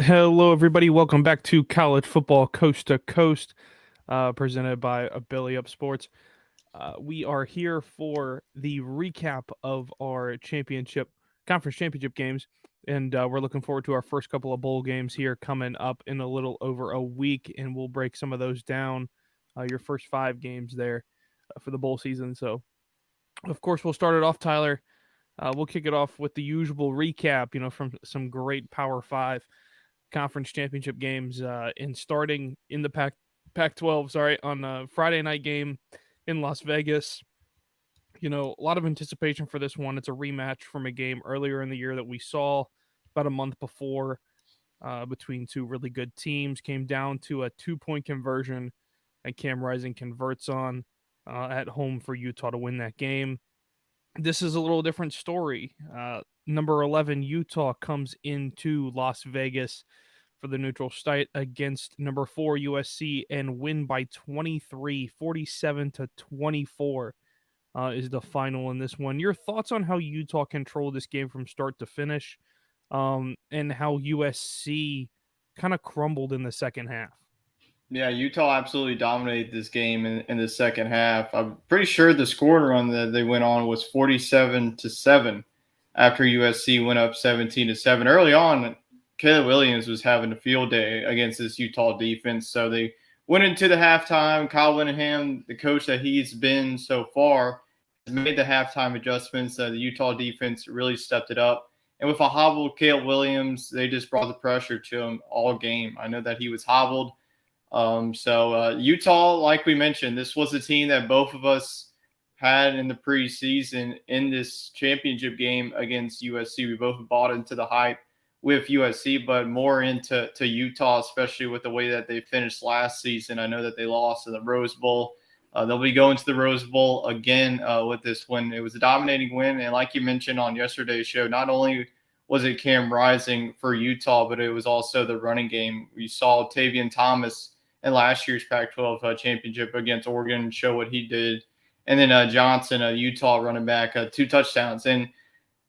Hello, everybody. Welcome back to College Football Coast to Coast, presented by Belly Up Sports. We are here for the recap of our conference championship games, and we're looking forward to our first couple of bowl games here coming up in a little over a week, and we'll break some of those down. Your first 5 games there for the bowl season. So, of course, we'll start it off, Tyler. We'll kick it off with the usual recap, from some great Power 5 conference championship games, and starting in the Pac-12, on a Friday night game in Las Vegas. A lot of anticipation for this one. It's a rematch from a game earlier in the year that we saw about a month before, between two really good teams. Came down to a 2-point conversion, and Cam Rising converts on at home for Utah to win that game. This is a little different story. Number 11 Utah comes into Las Vegas for the neutral site against number 4 USC and win by 23, 47-24 is the final in this one. Your thoughts on how Utah controlled this game from start to finish, and how USC kind of crumbled in the second half? Yeah, Utah absolutely dominated this game in the second half. I'm pretty sure the score run that they went on was 47-7 after USC went up 17-7. Early on, Caleb Williams was having a field day against this Utah defense. So they went into the halftime. Kyle Whittingham, the coach that he's been so far, has made the halftime adjustments. The Utah defense really stepped it up. And with a hobbled Caleb Williams, they just brought the pressure to him all game. I know that he was hobbled. Utah, like we mentioned, this was a team that both of us had in the preseason in this championship game against USC. We both bought into the hype with USC, but more into Utah, especially with the way that they finished last season. I know that they lost in the Rose Bowl. They'll be going to the Rose Bowl again with this win. It was a dominating win, and like you mentioned on yesterday's show, not only was it Cam Rising for Utah, but it was also the running game. We saw Tavian Thomas in last year's Pac-12 championship against Oregon show what he did. And then Johnson, Utah running back, 2 touchdowns. And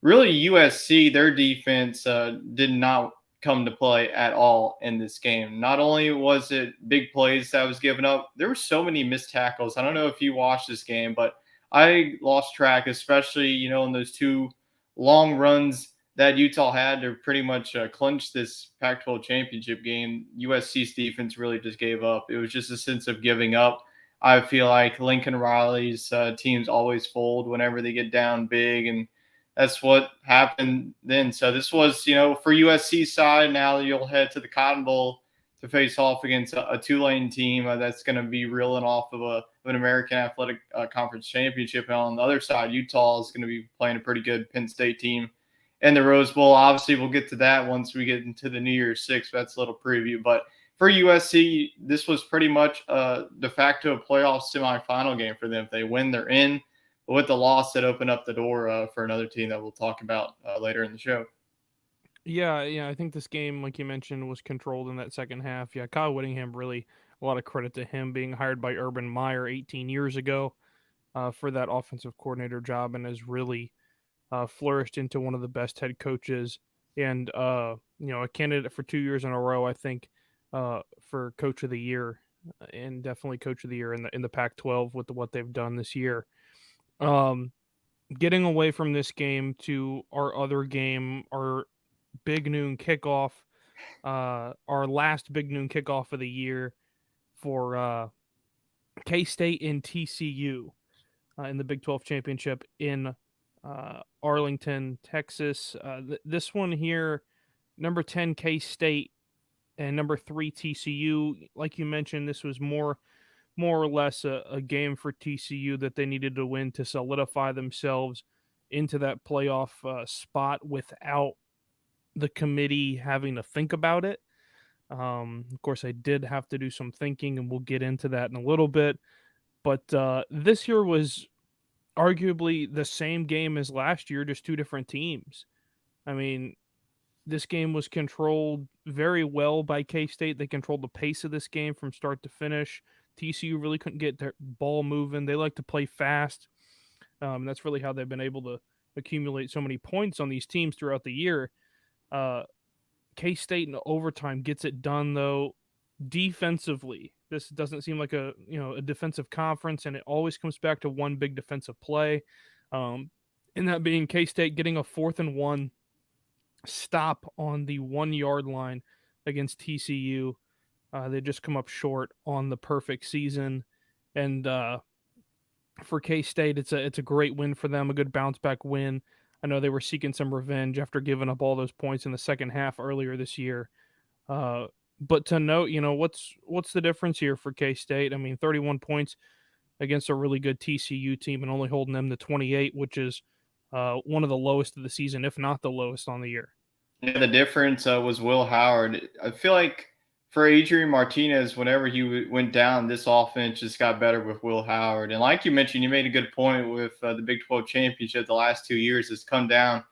really USC, their defense did not come to play at all in this game. Not only was it big plays that was given up, there were so many missed tackles. I don't know if you watched this game, but I lost track, especially, in those 2 long runs that Utah had to pretty much clinch this Pac-12 championship game. USC's defense really just gave up. It was just a sense of giving up. I feel like Lincoln Riley's teams always fold whenever they get down big, and that's what happened then. So this was, for USC side, now you'll head to the Cotton Bowl to face off against a Tulane team that's going to be reeling off of an American Athletic Conference championship. And on the other side, Utah is going to be playing a pretty good Penn State team in the Rose Bowl. Obviously, we'll get to that once we get into the New Year's Six. That's a little preview. But for USC, this was pretty much de facto playoff semifinal game for them. If they win, they're in. But with the loss, that opened up the door for another team that we'll talk about later in the show. Yeah, I think this game, like you mentioned, was controlled in that second half. Yeah, Kyle Whittingham, really a lot of credit to him being hired by Urban Meyer 18 years ago for that offensive coordinator job, and has really flourished into one of the best head coaches and a candidate for 2 years in a row, I think, for Coach of the Year, and definitely Coach of the Year in the Pac-12 with what they've done this year. Getting away from this game to our other game, our big noon kickoff, our last big noon kickoff of the year for K-State and TCU in the Big 12 championship in Arlington, Texas. This one here, number 10 K-State and number 3 TCU. Like you mentioned, this was more or less a game for TCU that they needed to win to solidify themselves into that playoff spot without the committee having to think about it. Of course, I did have to do some thinking, and we'll get into that in a little bit. But this year was arguably the same game as last year, just 2 different teams. I mean, this game was controlled very well by K-State. They controlled the pace of this game from start to finish. TCU really couldn't get their ball moving. They like to play fast. That's really how they've been able to accumulate so many points on these teams throughout the year. K-State in overtime gets it done though. Defensively, this doesn't seem like a defensive conference, and it always comes back to one big defensive play. Um, and that being K-State getting a 4th and 1 stop on the 1 yard line against TCU. They just come up short on the perfect season, and for K-State, it's a great win for them, a good bounce back win. I know they were seeking some revenge after giving up all those points in the second half earlier this year. But to note, what's the difference here for K-State? I mean, 31 points against a really good TCU team and only holding them to 28, which is one of the lowest of the season, if not the lowest on the year. Yeah, the difference was Will Howard. I feel like for Adrian Martinez, whenever he went down, this offense just got better with Will Howard. And like you mentioned, you made a good point with the Big 12 championship the last 2 years has come down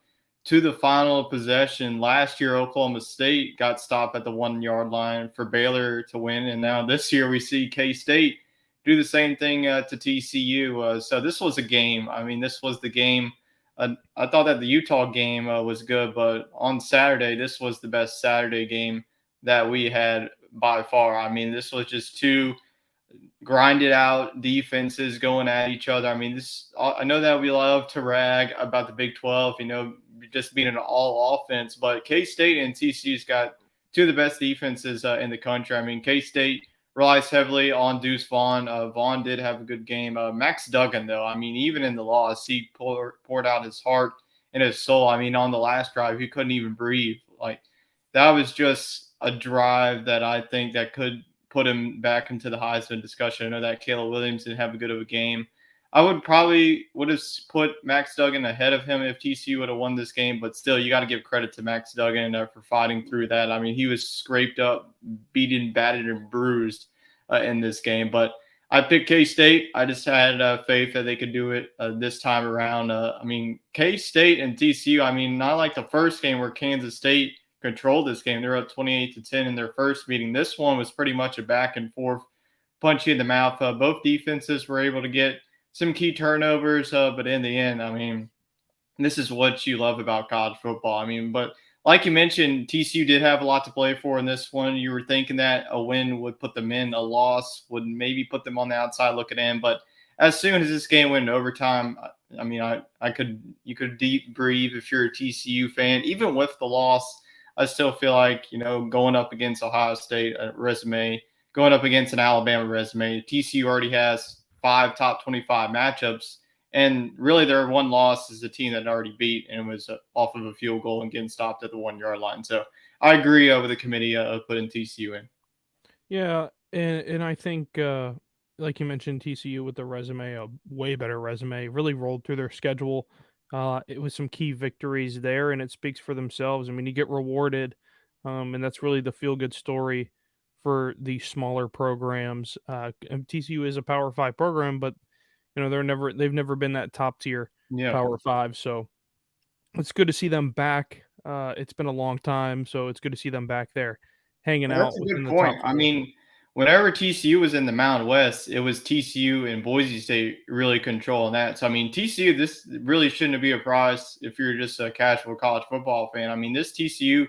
to the final possession. Last year, Oklahoma State got stopped at the 1 yard line for Baylor to win. And now this year, we see K-State do the same thing to TCU. So this was a game. I mean, this was the game. I thought that the Utah game was good, but on Saturday, this was the best Saturday game that we had by far. I mean, this was just two grinded out defenses going at each other. I mean, I know that we love to rag about the Big 12, just being an all offense, but K-State and TCU's got two of the best defenses in the country. I mean, K-State relies heavily on Deuce Vaughn. Vaughn did have a good game. Max Duggan, though, I mean, even in the loss, he poured out his heart and his soul. I mean, on the last drive, he couldn't even breathe. Like, that was just a drive that I think that could put him back into the Heisman discussion. I know that Caleb Williams didn't have a good of a game. I would have put Max Duggan ahead of him if TCU would have won this game, but still, you got to give credit to Max Duggan for fighting through that. I mean, he was scraped up, beaten, battered, and bruised in this game. But I picked K-State. I just had faith that they could do it this time around. I mean, K-State and TCU, I mean, not like the first game where Kansas State controlled this game. They're up 28-10 in their first meeting. This one was pretty much a back and forth, punch you in the mouth. Both defenses were able to get some key turnovers, but in the end, I mean, this is what you love about college football. I mean, but like you mentioned, TCU did have a lot to play for in this one. You were thinking that a win would put them in, a loss would maybe put them on the outside looking in. But as soon as this game went in overtime, I mean, you could deep breathe if you're a TCU fan. Even with the loss, I still feel like, going up against Ohio State resume, going up against an Alabama resume, TCU already has 5 top 25 matchups. And really their one loss is the team that already beat, and it was off of a field goal and getting stopped at the 1 yard line. So I agree with the committee of putting TCU in. Yeah, and I think like you mentioned, TCU with the resume, a way better resume, really rolled through their schedule. It was some key victories there, and it speaks for themselves. I mean, you get rewarded, and that's really the feel-good story for the smaller programs. And TCU is a Power 5 program, but they've never been that top tier Yeah. Power 5. So it's good to see them back. It's been a long time, so it's good to see them back there, hanging Well, out that's a within good the top point. I four. mean, whenever TCU was in the Mountain West, it was TCU and Boise State really controlling that. So, I mean, TCU, this really shouldn't be a prize if you're just a casual college football fan. I mean, this TCU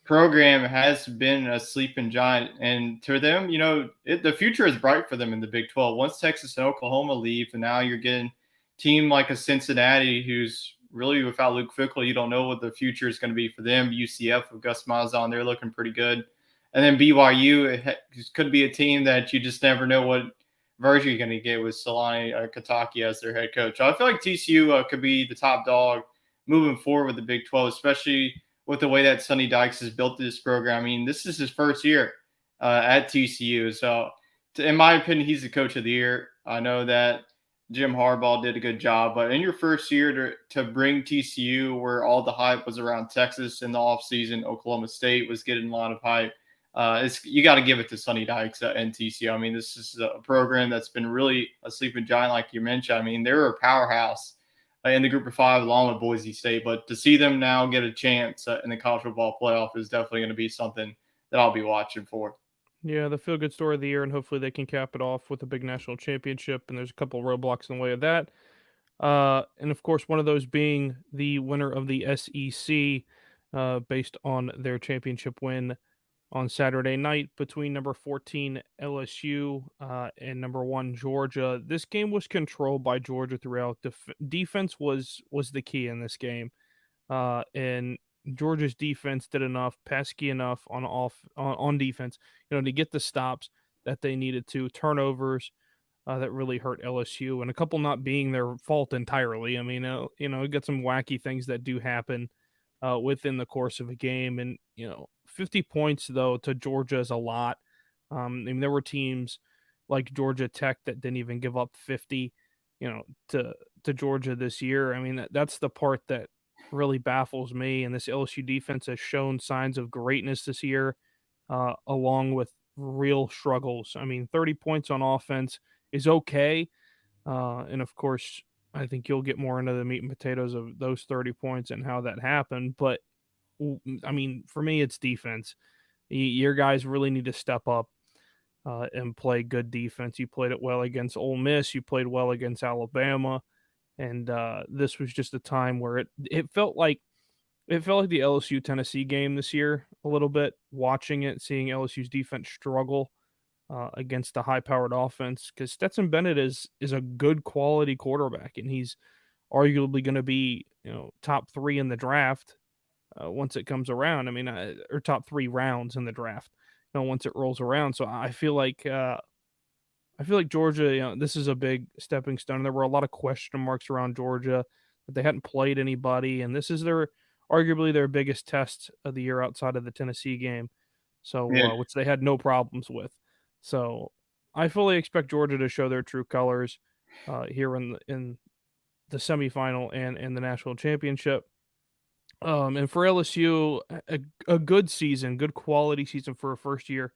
program has been a sleeping giant, and to them, the future is bright for them in the Big 12. Once Texas and Oklahoma leave, and now you're getting a team like a Cincinnati, who's really without Luke Fickell, you don't know what the future is going to be for them. UCF with Gus Malzahn, they're looking pretty good, and then BYU, it could be a team that you just never know what version you're going to get with Solani Kataki as their head coach. So I feel like TCU could be the top dog moving forward with the Big 12, especially with the way that Sonny Dykes has built this program. I mean, this is his first year at TCU. So, in my opinion, he's the coach of the year. I know that Jim Harbaugh did a good job, but in your first year to bring TCU, where all the hype was around Texas in the offseason, Oklahoma State was getting a lot of hype. You got to give it to Sonny Dykes and TCU. I mean, this is a program that's been really a sleeping giant, like you mentioned. I mean, they're a powerhouse in the group of 5 along with Boise State. But to see them now get a chance in the college football playoff is definitely going to be something that I'll be watching for. Yeah, the feel-good story of the year, and hopefully they can cap it off with a big national championship, and there's a couple roadblocks in the way of that. And, of course, one of those being the winner of the SEC. based on their championship win on Saturday night between number 14 LSU and number 1 Georgia. This game was controlled by Georgia throughout. Defense was the key in this game, and Georgia's defense did enough, pesky enough on defense, to get the stops that they needed to. Turnovers that really hurt LSU, and a couple not being their fault entirely. I mean, you get some wacky things that do happen within the course of a game, and 50 points though to Georgia is a lot. I mean, there were teams like Georgia Tech that didn't even give up 50, to Georgia this year. I mean, that's the part that really baffles me. And this LSU defense has shown signs of greatness this year, along with real struggles. I mean, 30 points on offense is okay. And of course, I think you'll get more into the meat and potatoes of those 30 points and how that happened. But I mean, for me, it's defense. Your guys really need to step up and play good defense. You played it well against Ole Miss. You played well against Alabama, and this was just a time where it felt like the LSU Tennessee game this year a little bit. Watching it, seeing LSU's defense struggle against a high-powered offense, because Stetson Bennett is a good quality quarterback, and he's arguably going to be top 3 in the draft once it comes around. I mean, or top 3 rounds in the draft, once it rolls around. So I feel like Georgia, this is a big stepping stone. There were a lot of question marks around Georgia that they hadn't played anybody, and this is arguably their biggest test of the year outside of the Tennessee game. So, Yeah. which they had no problems with. So, I fully expect Georgia to show their true colors here in the semifinal and in the national championship. And for LSU, a good season, good quality season for a first year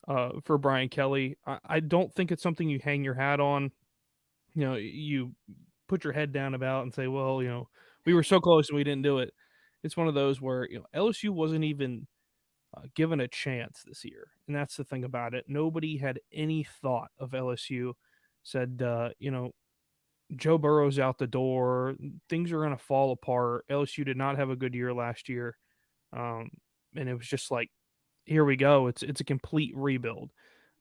for Brian Kelly. I don't think it's something you hang your hat on. You put your head down about and say, well, we were so close and we didn't do it. It's one of those where LSU wasn't even given a chance this year, and that's the thing about it. Nobody had any thought of LSU. Said, Joe Burrow's out the door. Things are going to fall apart. LSU did not have a good year last year, um, and it was just like, here we go. It's a complete rebuild.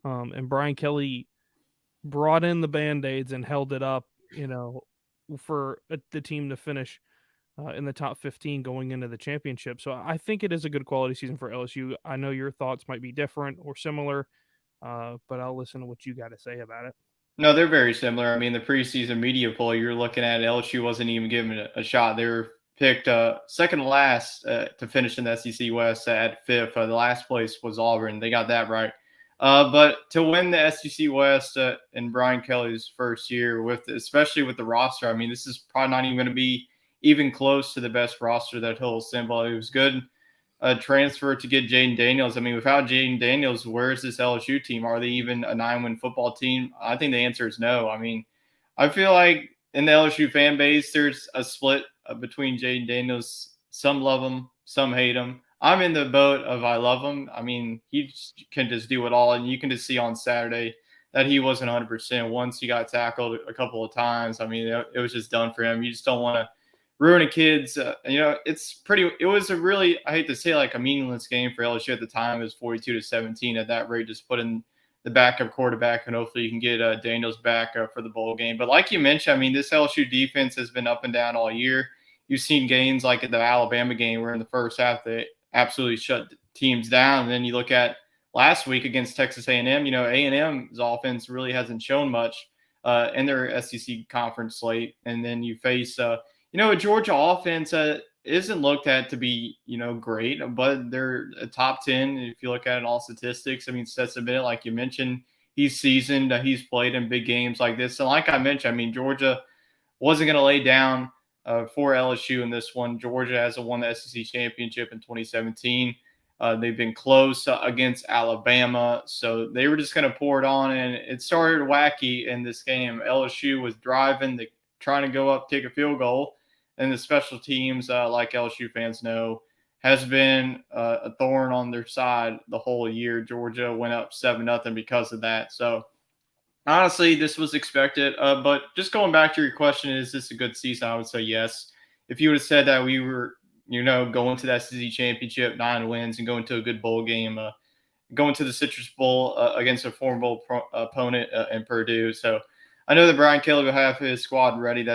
And Brian Kelly brought in the band-aids and held it up, for the team to finish in the top 15 going into the championship. So I think it is a good quality season for LSU. I know your thoughts might be different or similar, but I'll listen to what you got to say about it. No, they're very similar. I mean, the preseason media poll you're looking at, LSU wasn't even given a shot. They were picked second to last to finish in the SEC West at fifth. The last place was Auburn. They got that right. But to win the SEC West in Brian Kelly's first year, especially with the roster, I mean, this is probably not even going to be even close to the best roster that he'll assemble. It was good transfer to get Jaden Daniels. I mean, without Jaden Daniels, where's this LSU team? Are they even a 9-win football team? I think the answer is no. I mean, I feel like in the LSU fan base, there's a split between Jaden Daniels. Some love him, some hate him. I'm in the boat of I love him. I mean, he can just do it all, and you can just see on Saturday that he wasn't 100%. Once he got tackled a couple of times, I mean, it was just done for him. You just don't want to ruin a kid's. It was a really, I hate to say, like a meaningless game for LSU at the time. It was 42-17 at that rate. Just put in the backup quarterback, and hopefully you can get Daniels back for the bowl game. But like you mentioned, I mean, this LSU defense has been up and down all year. You've seen games like at the Alabama game where in the first half they absolutely shut teams down. And then you look at last week against Texas A&M. A&M's offense really hasn't shown much in their SEC conference slate. And then you face, a Georgia offense isn't looked at to be, great, but they're a top 10 if you look at it in all statistics. I mean, Stetson Bennett, like you mentioned, he's seasoned. He's played in big games like this. And like I mentioned, I mean, Georgia wasn't going to lay down for LSU in this one. Georgia hasn't won the SEC championship in 2017. They've been close against Alabama, so they were just going to pour it on, and it started wacky in this game. LSU was driving, trying to go up, kick a field goal, and the special teams, like LSU fans know, has been a thorn on their side the whole year. Georgia went up 7-0 because of that. So honestly, this was expected. But just going back to your question, is this a good season? I would say yes. If you would have said that we were going to that SEC championship, 9 wins, and going to a good bowl game. Going to the Citrus Bowl against a formidable opponent in Purdue. So I know that Brian Kelly will have his squad ready.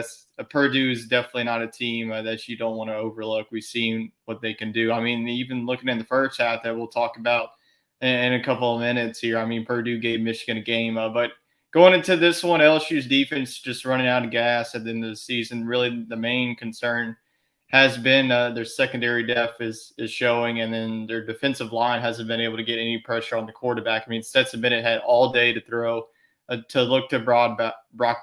Purdue is definitely not a team that you don't want to overlook. We've seen what they can do. I mean, even looking in the first half that we'll talk about in a couple of minutes here. I mean, Purdue gave Michigan a game, but going into this one, LSU's defense just running out of gas at the end of the season. Really, the main concern has been their secondary depth is showing, and then their defensive line hasn't been able to get any pressure on the quarterback. I mean, Stetson Bennett had all day to throw, to look to Brock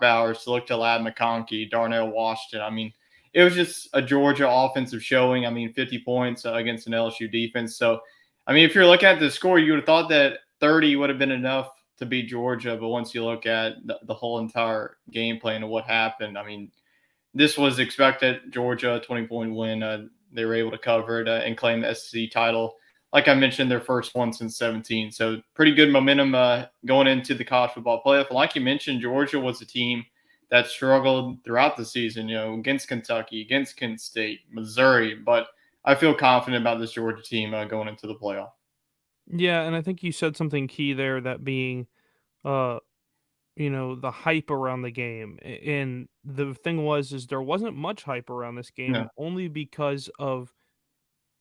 Bowers, to look to Ladd McConkey, Darnell Washington. I mean, it was just a Georgia offensive showing. I mean, 50 points against an LSU defense. So, I mean, if you're looking at the score, you would have thought that 30 would have been enough to beat Georgia. But once you look at the whole entire game plan and what happened, I mean, this was expected. Georgia, 20-point win. They were able to cover it and claim the SEC title. Like I mentioned, their first one since 17. So pretty good momentum going into the college football playoff. Like you mentioned, Georgia was a team that struggled throughout the season, against Kentucky, against Kent State, Missouri. But I feel confident about this Georgia team going into the playoff. Yeah, and I think you said something key there, that being uh the hype around the game. And the thing is there wasn't much hype around this game, Yeah. only because of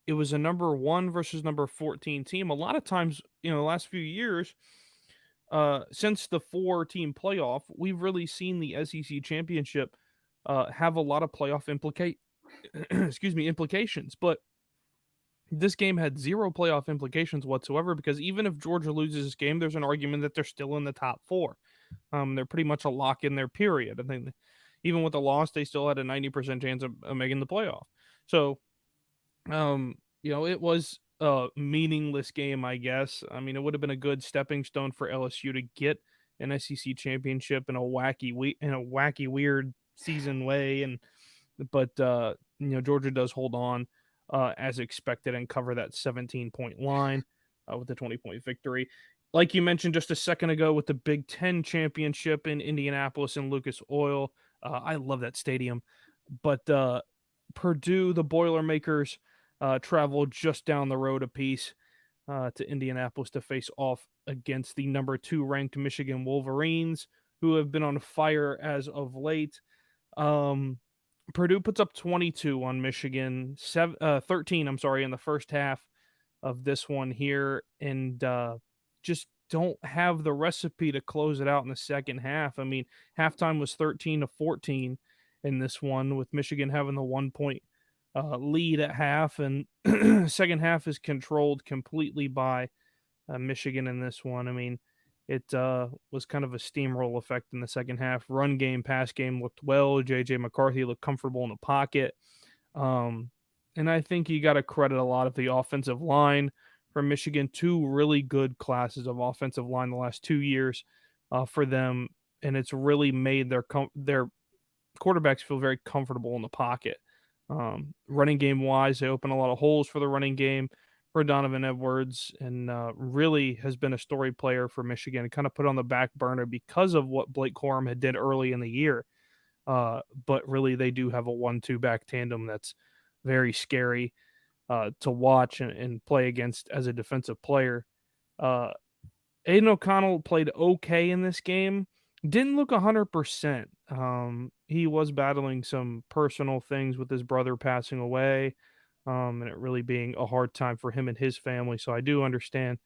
it was a number 1 versus number 14 team. A lot of times, the last few years, since the 4-team playoff, we've really seen the SEC championship have a lot of playoff implications. But this game had zero playoff implications whatsoever, because even if Georgia loses this game, there's an argument that they're still in the top 4. They're pretty much a lock in their period. I think even with the loss, they still had a 90% chance of making the playoff. So, it was a meaningless game, I guess. I mean, it would have been a good stepping stone for LSU to get an SEC championship in a wacky, weird season way. But Georgia does hold on as expected and cover that 17-point line with the 20-point victory. Like you mentioned just a second ago, with the Big Ten championship in Indianapolis and Lucas Oil, I love that stadium. But Purdue, the Boilermakers, traveled just down the road a piece to Indianapolis to face off against the number 2 ranked Michigan Wolverines, who have been on fire as of late. Purdue puts up 22 on Michigan, 13, in the first half of this one here, and just don't have the recipe to close it out in the second half. I mean, halftime was 13-14 in this one, with Michigan having the 1-point lead at half, and second half is controlled completely by Michigan in this one. I mean, it was kind of a steamroll effect in the second half. Run game, pass game looked well. J.J. McCarthy looked comfortable in the pocket. And I think you got to credit a lot of the offensive line from Michigan. 2 really good classes of offensive line the last 2 years for them, and it's really made their quarterbacks feel very comfortable in the pocket. Running game wise, they open a lot of holes for the running game for Donovan Edwards, and really has been a story player for Michigan, kind of put on the back burner because of what Blake Corum had did early in the year. But really, they do have a 1-2 back tandem that's very scary to watch and play against as a defensive player. Aiden O'Connell played okay in this game. Didn't look 100%. He was battling some personal things with his brother passing away, and it really being a hard time for him and his family. So I do understand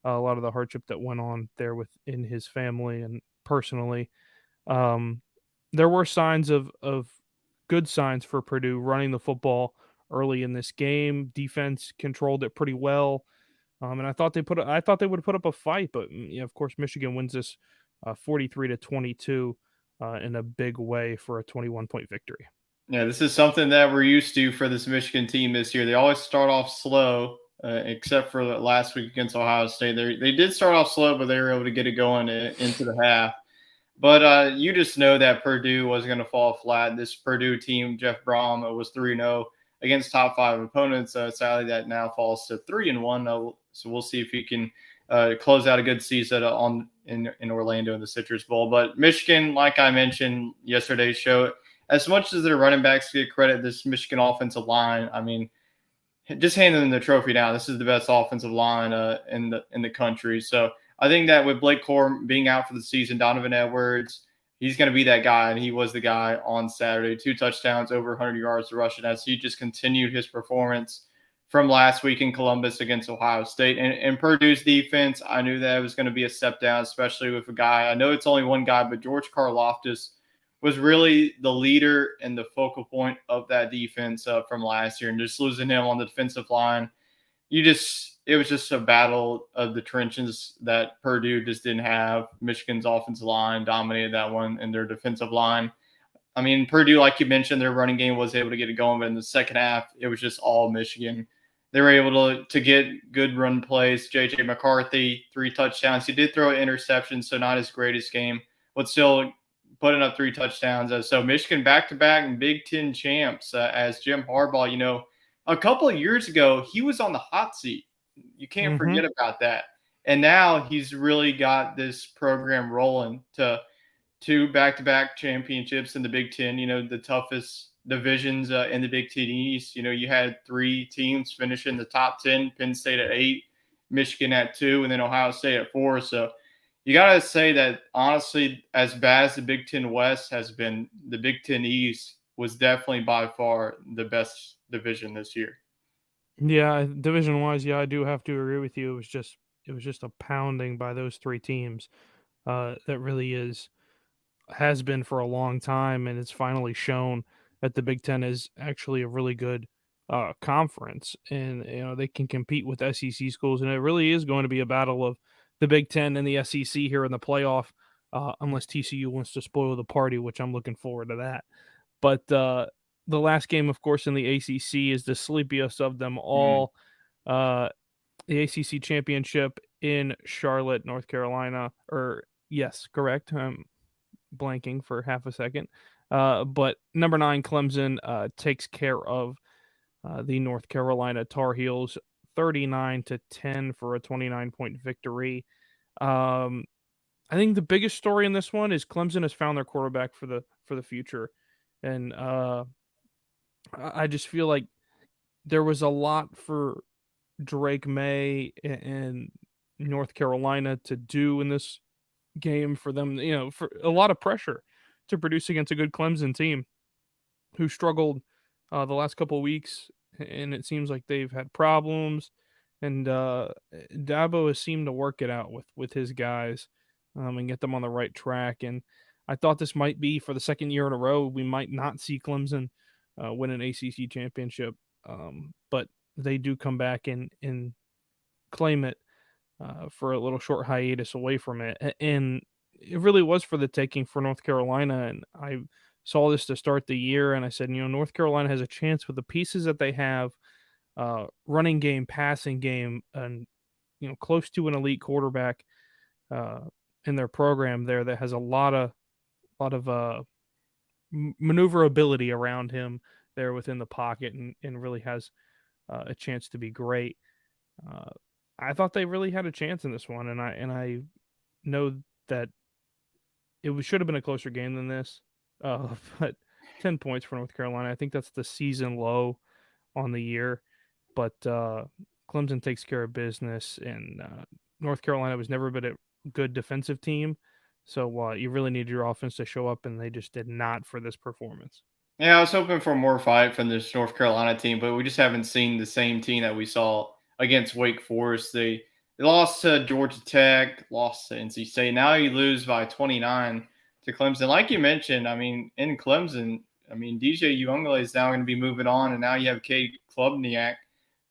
a lot of the hardship that went on there within his family and personally. There were signs of good signs for Purdue running the football early in this game. Defense controlled it pretty well. And I thought they would put up a fight, but of course Michigan wins this 43-22 in a big way for a 21-point victory. Yeah, this is something that we're used to for this Michigan team this year. They always start off slow, except for last week against Ohio State. They did start off slow, but they were able to get it going into the half. But you just know that Purdue wasn't going to fall flat. This Purdue team, Jeff Brom, was 3-0 against top 5 opponents. Sadly, that now falls to 3-1. So we'll see if he can close out a good season in Orlando in the Citrus Bowl. But Michigan, like I mentioned yesterday's show, as much as their running backs get credit, this Michigan offensive line, I mean, just handing them the trophy now. This is the best offensive line in the country. So I think that with Blake Corum being out for the season, Donovan Edwards, he's going to be that guy, and he was the guy on Saturday. 2 touchdowns, over 100 yards rushing as he just continued his performance from last week in Columbus against Ohio State. And Purdue's defense, I knew that it was going to be a step down, especially with a guy. I know it's only one guy, but George Karlaftis was really the leader and the focal point of that defense from last year. And just losing him on the defensive line, it was just a battle of the trenches that Purdue just didn't have. Michigan's offensive line dominated that one, and their defensive line. I mean, Purdue, like you mentioned, their running game was able to get it going, but in the second half, it was just all Michigan. They were able to get good run plays. J.J. McCarthy, 3 touchdowns. He did throw an interception, so not his greatest game, but still putting up 3 touchdowns. So Michigan back-to-back and Big Ten champs as Jim Harbaugh, a couple of years ago, he was on the hot seat. You can't forget about that. And now he's really got this program rolling to 2 back-to-back championships in the Big Ten, the toughest divisions in the Big Ten East. You had 3 teams finish in the top 10, Penn State at 8, Michigan at 2, and then Ohio State at 4. So you got to say that, honestly, as bad as the Big Ten West has been, the Big Ten East was definitely by far the best division this year. Yeah, division-wise, yeah, I do have to agree with you. It was just a pounding by those 3 teams. That really has been for a long time, and it's finally shown that the Big Ten is actually a really good conference, and they can compete with SEC schools, and it really is going to be a battle of the Big Ten and the SEC here in the playoff, unless TCU wants to spoil the party, which I'm looking forward to that. But the last game, of course, in the ACC is the sleepiest of them all. The ACC championship in Charlotte, North Carolina. Yes, correct. I'm blanking for half a second. But number 9, Clemson, takes care of the North Carolina Tar Heels 39-10 for a 29-point victory. I think the biggest story in this one is Clemson has found their quarterback for the future. And I just feel like there was a lot for Drake May and North Carolina to do in this game for them, for a lot of pressure to produce against a good Clemson team who struggled the last couple of weeks, and it seems like they've had problems. And Dabo has seemed to work it out with his guys and get them on the right track. And I thought this might be, for the second year in a row, we might not see Clemson win an ACC championship, but they do come back and claim it for a little short hiatus away from it. And it really was for the taking for North Carolina. And I saw this to start the year, and I said, North Carolina has a chance with the pieces that they have, running game, passing game, and close to an elite quarterback in their program there that has a lot of maneuverability around him there within the pocket, and really has a chance to be great. I thought they really had a chance in this one, and I know that it should have been a closer game than this, but 10 points for North Carolina. I think that's the season low on the year, but Clemson takes care of business, and North Carolina was never been a good defensive team, so you really need your offense to show up, and they just did not for this performance. Yeah, I was hoping for more fight from this North Carolina team, but we just haven't seen the same team that we saw against Wake Forest. They lost to Georgia Tech, lost to NC State. Now you lose by 29 to Clemson. Like you mentioned, I mean, in Clemson, DJ Uiagalelei is now going to be moving on, and now you have Cade Klubniak,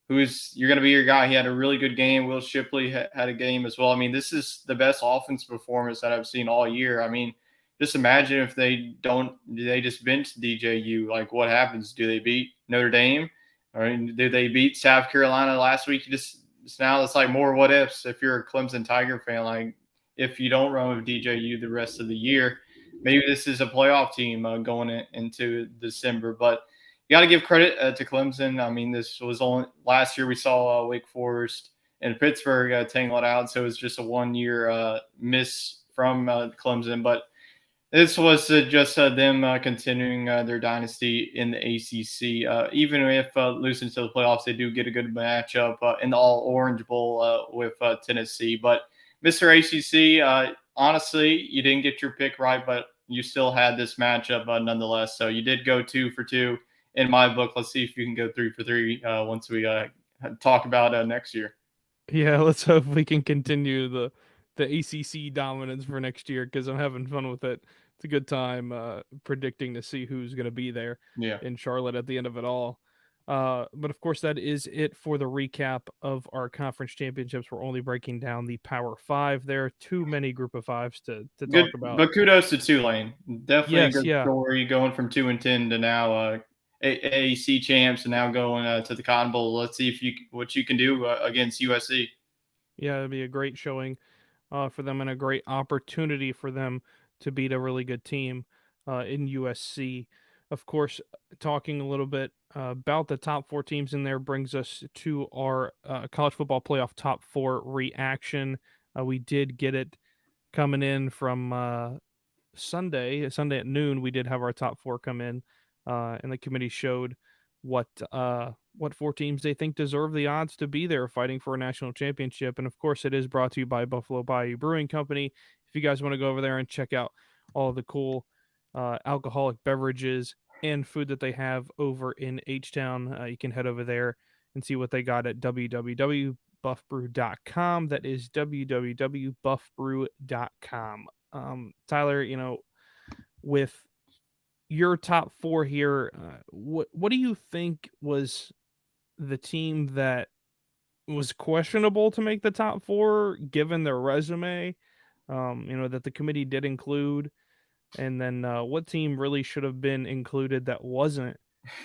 you're going to be your guy. He had a really good game. Will Shipley had a game as well. I mean, this is the best offense performance that I've seen all year. I mean, just imagine if they just bench DJU. Like, what happens? Do they beat Notre Dame? Or do they beat South Carolina last week? Now it's like more what ifs if you're a Clemson Tiger fan. Like, if you don't run with DJU the rest of the year, maybe this is a playoff team going into December. But you got to give credit to Clemson. I mean, this was only last year we saw Wake Forest and Pittsburgh tangle it out. So it was just a 1-year miss from Clemson. But This was just them continuing their dynasty in the ACC. Even if losing to the playoffs, they do get a good matchup in the All Orange Bowl with Tennessee. But Mr. ACC, honestly, you didn't get your pick right, but you still had this matchup nonetheless. So you did go 2 for 2 in my book. Let's see if you can go 3 for 3 once we talk about next year. Yeah, let's hope we can continue the ACC dominance for next year because I'm having fun with it. It's a good time predicting to see who's going to be there Yeah. in Charlotte at the end of it all. But of course, that is it for the recap of our conference championships. We're only breaking down the Power Five. There are too many Group of Fives to Good, talk about. but kudos to Tulane. Definitely a Yes, good yeah, story going from 2-10 to now AAC champs and now going to the Cotton Bowl. Let's see if what you can do against USC. yeah, it'd be a great showing for them and a great opportunity for them to beat a really good team in USC. Of course, talking a little bit about the top four teams in there brings us to our college football playoff top four reaction. We did get it coming in from Sunday at noon. We did have our top four come in, and the committee showed what four teams they think deserve the odds to be there fighting for a national championship. And of course, it is brought to you by Buffalo Bayou Brewing Company. If you guys want to go over there and check out all of the cool alcoholic beverages and food that they have over in H Town, you can head over there and see what they got at www.buffbrew.com. That is www.buffbrew.com. Tyler, with your top four here, what do you think was the team that was questionable to make the top four given their resume? That the committee did include, and then what team really should have been included that wasn't,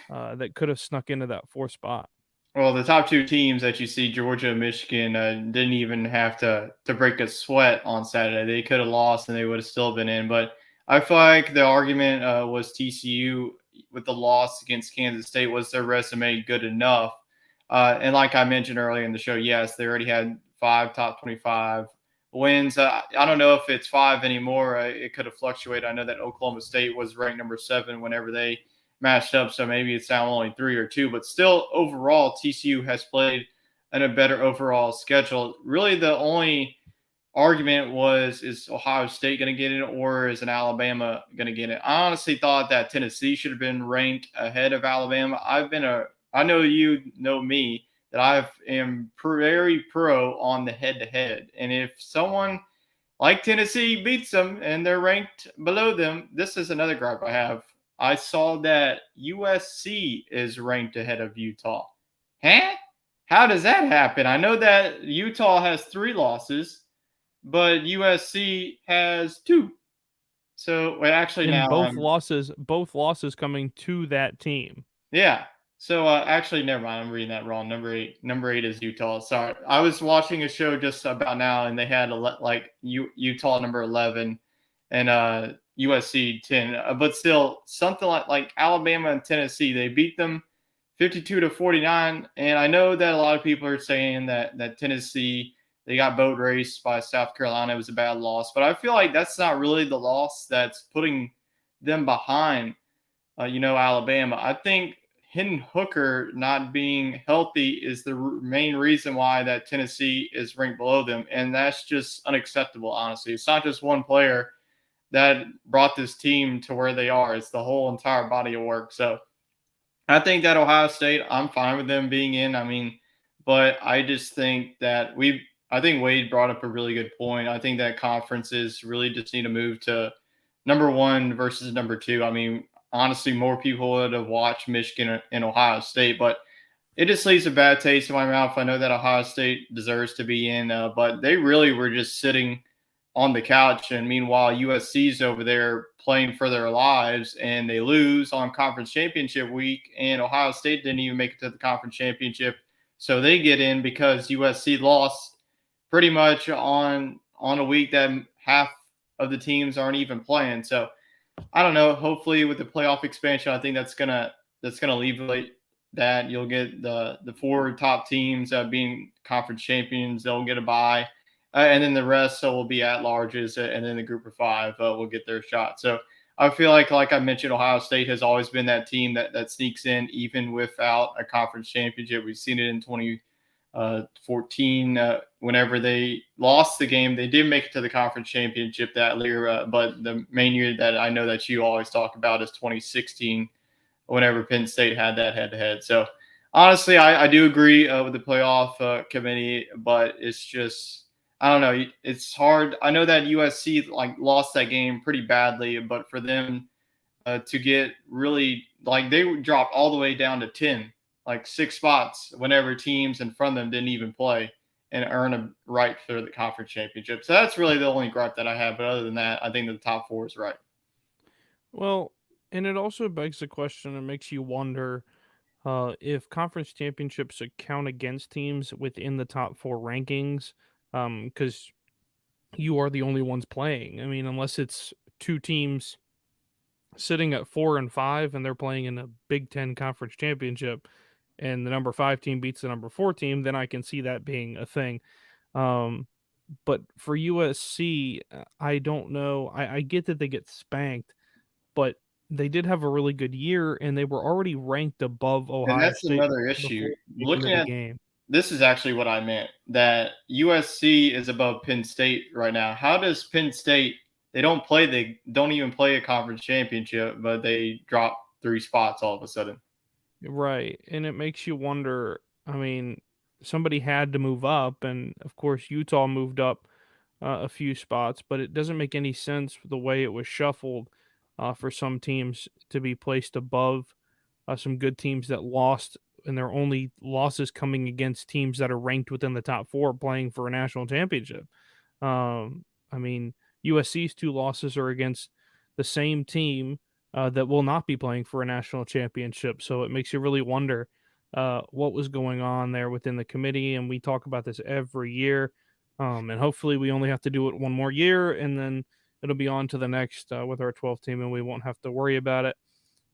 that could have snuck into that fourth spot? Well, the top two teams that you see, Georgia and Michigan, didn't even have to break a sweat on Saturday. They could have lost and they would have still been in. But I feel like the argument was TCU with the loss against Kansas State. Was their resume good enough? And like I mentioned earlier in the show, yes, they already had 5 top 25 wins. I don't know if it's 5 anymore. It could have fluctuated. I know that Oklahoma State was ranked number 7 whenever they matched up. So maybe it's now only 3 or 2, but still overall, TCU has played in a better overall schedule. Really, the only argument was, is Ohio State going to get it or is an Alabama going to get it? I honestly thought that Tennessee should have been ranked ahead of Alabama. I know you know me that I am very pro on the head to head. And if someone like Tennessee beats them and they're ranked below them, this is another gripe I have. I saw that USC is ranked ahead of Utah. Huh? How does that happen? I know that Utah has 3 losses, but USC has 2. So wait, actually And now both losses coming to that team. yeah. So actually, never mind. I'm reading that wrong. Number 8 is Utah. Sorry, I was watching a show just about now, and they had Utah number 11 and USC 10. But still, something like Alabama and Tennessee, they beat them 52-49. And I know that a lot of people are saying that Tennessee, they got boat raced by South Carolina. It was a bad loss, but I feel like that's not really the loss that's putting them behind. Alabama. I think Hendon Hooker not being healthy is the main reason why that Tennessee is ranked below them, and that's just unacceptable. Honestly, it's not just one player that brought this team to where they are; it's the whole entire body of work. So, I think that Ohio State, I'm fine with them being in. I mean, but I just think that I think Wade brought up a really good point. I think that conferences really just need to move to number 1 versus number 2. I mean, honestly, more people would have watched Michigan and Ohio State, but it just leaves a bad taste in my mouth. I know that Ohio State deserves to be in, but they really were just sitting on the couch. And meanwhile, USC's over there playing for their lives, and they lose on conference championship week. And Ohio State didn't even make it to the conference championship, so they get in because USC lost pretty much on a week that half of the teams aren't even playing. So I don't know. Hopefully, with the playoff expansion, I think that's gonna alleviate that. You'll get the 4 top teams being conference champions. They'll get a bye, and then the rest will be at larges, and then the group of five will get their shot. So I feel like I mentioned, Ohio State has always been that team that sneaks in even without a conference championship. We've seen it in 2014 whenever they lost the game. They did make it to the conference championship that year, but the main year that I know that you always talk about is 2016, whenever Penn State had that head-to-head. So honestly, I do agree with the playoff committee, but it's just I don't know. It's hard. I know that USC lost that game pretty badly, but for them to get really they dropped all the way down to 10, like 6 spots whenever teams in front of them didn't even play and earn a right for the conference championship. So that's really the only gripe that I have. But other than that, I think the top four is right. Well, and it also begs the question and makes you wonder if conference championships count against teams within the top four rankings, because you are the only ones playing. I mean, unless it's two teams sitting at 4 and 5 and they're playing in a Big Ten conference championship, and the number 5 team beats the number 4 team, then I can see that being a thing. Um, but for USC, I don't know. I get that they get spanked, but they did have a really good year, and they were already ranked above And Ohio that's State another issue. before we get into Looking the at game. this is actually what I meant, that USC is above Penn State right now. How does Penn State they don't even play a conference championship, but they drop 3 spots all of a sudden? Right, and it makes you wonder. I mean, somebody had to move up, and of course, Utah moved up a few spots, but it doesn't make any sense the way it was shuffled for some teams to be placed above some good teams that lost, and their only losses coming against teams that are ranked within the top four playing for a national championship. I mean, USC's 2 losses are against the same team that will not be playing for a national championship. So it makes you really wonder what was going on there within the committee. And we talk about this every year. And hopefully we only have to do it one more year, and then it'll be on to the next with our 12th team, and we won't have to worry about it.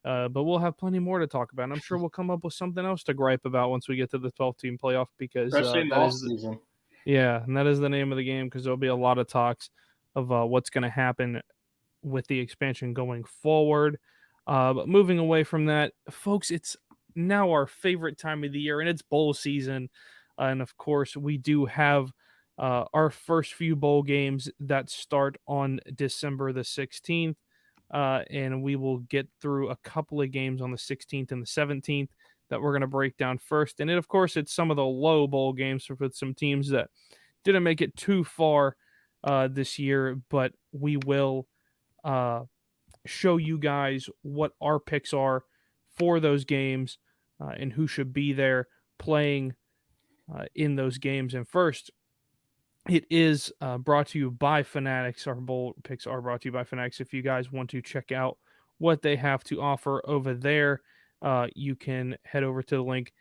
But we'll have plenty more to talk about. And I'm sure we'll come up with something else to gripe about once we get to the 12 team playoff, because Especially in the that off is season. yeah, and that is the name of the game, because there'll be a lot of talks of what's going to happen with the expansion going forward. But moving away from that, folks, it's now our favorite time of the year, and it's bowl season. And of course, we do have our first few bowl games that start on December the 16th. And we will get through a couple of games on the 16th and the 17th that we're going to break down first. And of course, it's some of the low bowl games with some teams that didn't make it too far this year, but we will show you guys what our picks are for those games and who should be there playing in those games. And first, it is brought to you by Fanatics. Our bowl picks are brought to you by Fanatics. If you guys want to check out what they have to offer over there, you can head over to the link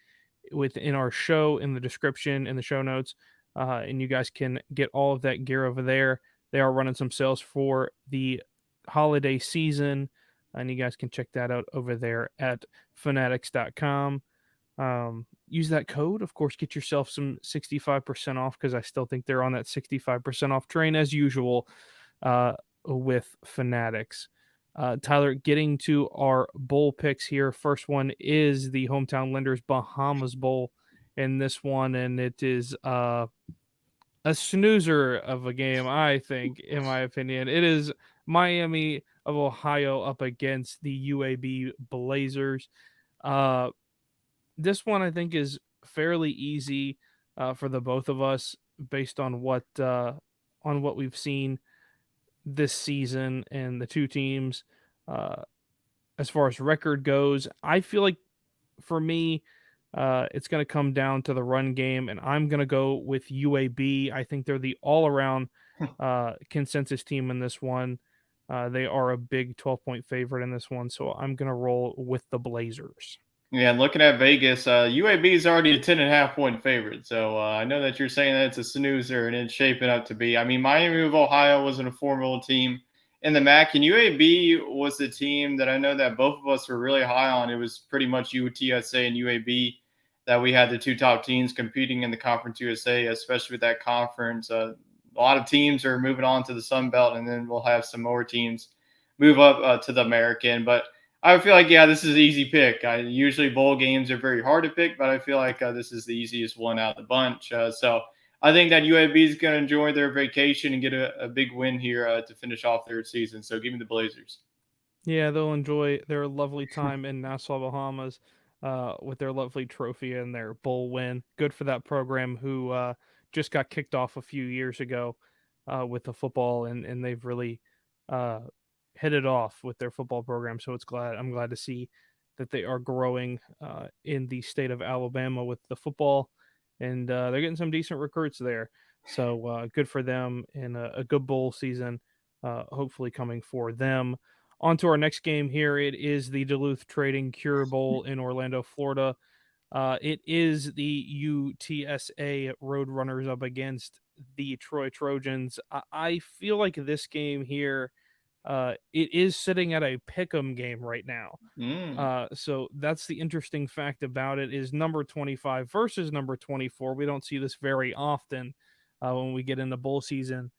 within our show in the description in the show notes, and you guys can get all of that gear over there. They are running some sales for the holiday season, and you guys can check that out over there at fanatics.com. Use that code, of course, get yourself some 65% off, because I still think they're on that 65% off train as usual with Fanatics. Tyler, getting to our bowl picks here. First one is the Hometown Lenders Bahamas Bowl in this one, and it is a snoozer of a game, I think, in my opinion. It is Miami of Ohio up against the UAB Blazers. This one I think is fairly easy for the both of us based on what we've seen this season and the two teams. Uh, as far as record goes, I feel like for me, it's going to come down to the run game, and I'm going to go with UAB. I think they're the all around consensus team in this one. They are a big 12-point favorite in this one, so I'm going to roll with the Blazers. Yeah, and looking at Vegas, UAB is already a 10.5 point favorite. So I know that you're saying that it's a snoozer, and it's shaping up to be. I mean, Miami of Ohio wasn't a formidable team in the MAC, and UAB was the team that I know that both of us were really high on. It was pretty much UTSA and UAB that we had the two top teams competing in the Conference USA, especially with that conference. a lot of teams are moving on to the Sun Belt, and then we'll have some more teams move up to the American. But I feel like, yeah, this is an easy pick. Usually bowl games are very hard to pick, but I feel like this is the easiest one out of the bunch. So I think that UAB is going to enjoy their vacation and get a big win here to finish off their season. So give me the Blazers. Yeah, they'll enjoy their lovely time in Nassau, Bahamas, with their lovely trophy and their bowl win. Good for that program who just got kicked off a few years ago with the football, and they've really uh, hit it off with their football program. So I'm glad to see that they are growing in the state of Alabama with the football, and they're getting some decent recruits there. So good for them and a good bowl season, hopefully coming for them. On to our next game here. It is the Duluth Trading Cure Bowl in Orlando, Florida. It is the UTSA Roadrunners up against the Troy Trojans. I feel like this game here, it is sitting at a pick'em game right now. Mm. So that's the interesting fact about it is number 25 versus number 24. We don't see this very often when we get into bowl season.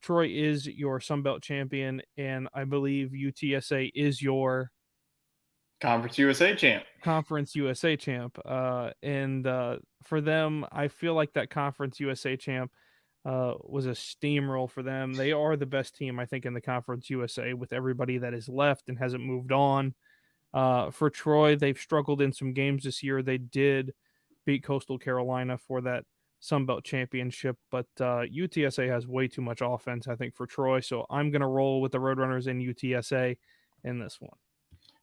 Troy is your Sun Belt champion, and I believe UTSA is your Conference USA champ. Conference USA champ. And for them, I feel like that Conference USA champ was a steamroll for them. They are the best team, I think, in the Conference USA with everybody that is left and hasn't moved on. For Troy, they've struggled in some games this year. They did beat Coastal Carolina for that Sun Belt championship, but UTSA has way too much offense, I think, for Troy. So I'm going to roll with the Roadrunners in UTSA in this one.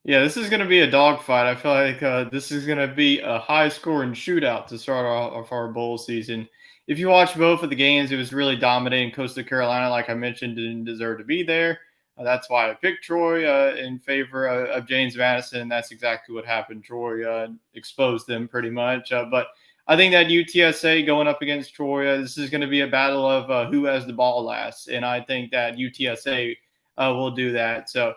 Yeah, this is going to be a dogfight. I feel like this is going to be a high-scoring shootout to start off our bowl season. If you watch both of the games, it was really dominating. Coastal Carolina, like I mentioned, didn't deserve to be there. That's why I picked Troy in favor of James Madison. That's exactly what happened. Troy exposed them pretty much. But I think that UTSA going up against Troy, this is going to be a battle of who has the ball last. And I think that UTSA will do that. So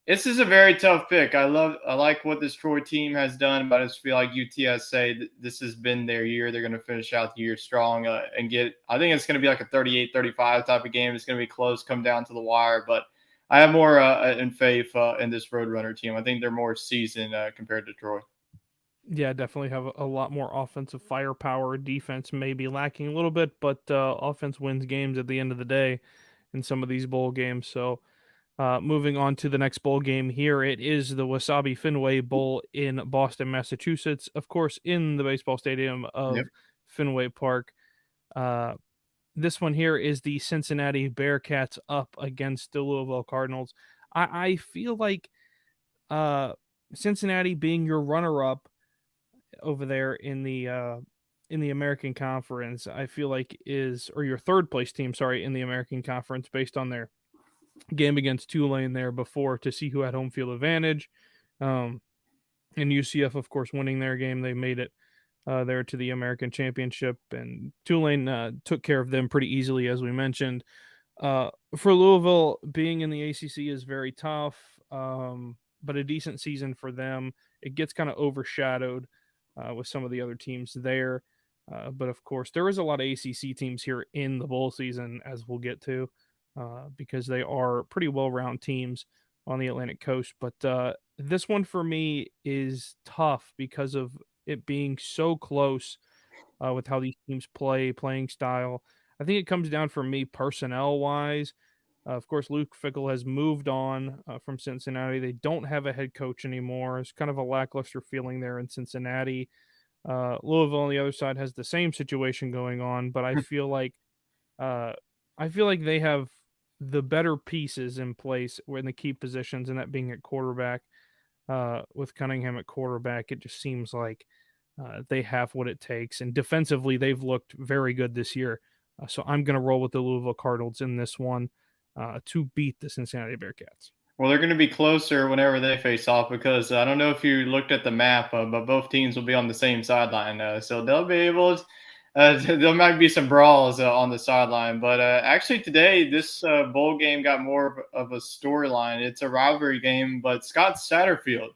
this is a very tough pick. I like what this Troy team has done, but I just feel like UTSA, this has been their year. They're going to finish out the year strong and get, I think it's going to be like a 38-35 type of game. It's going to be close, come down to the wire, but I have more in faith in this Roadrunner team. I think they're more seasoned compared to Troy. Yeah, definitely have a lot more offensive firepower. Defense may be lacking a little bit, but offense wins games at the end of the day in some of these bowl games. So moving on to the next bowl game here, it is the Wasabi Fenway Bowl in Boston, Massachusetts. Of course, in the baseball stadium of Yep. Fenway Park. Uh, this one here is the Cincinnati Bearcats up against the Louisville Cardinals. I feel like uh, Cincinnati being your runner-up over there in the American Conference, I feel like is or your third place team, sorry, in the American Conference based on their game against Tulane there before to see who had home field advantage. Um, and UCF, of course, winning their game, they made it there to the American Championship, and Tulane took care of them pretty easily, as we mentioned. For Louisville, being in the ACC is very tough, but a decent season for them. It gets kind of overshadowed with some of the other teams there. But of course, there is a lot of ACC teams here in the bowl season, as we'll get to, because they are pretty well-rounded teams on the Atlantic coast. But this one for me is tough because of it being so close with how these teams play, playing style. I think it comes down for me personnel wise. Of course, Luke Fickle has moved on from Cincinnati. They don't have a head coach anymore. It's kind of a lackluster feeling there in Cincinnati. Louisville on the other side has the same situation going on, but uh, I feel like they have the better pieces in place in the key positions, and that being at quarterback. With Cunningham at quarterback, it just seems like they have what it takes. And defensively, they've looked very good this year. So I'm going to roll with the Louisville Cardinals in this one to beat the Cincinnati Bearcats. Well, they're going to be closer whenever they face off because I don't know if you looked at the map, but both teams will be on the same sideline. So they'll be able to, there might be some brawls on the sideline. But actually today, this bowl game got more of a storyline. It's a rivalry game, but Scott Satterfield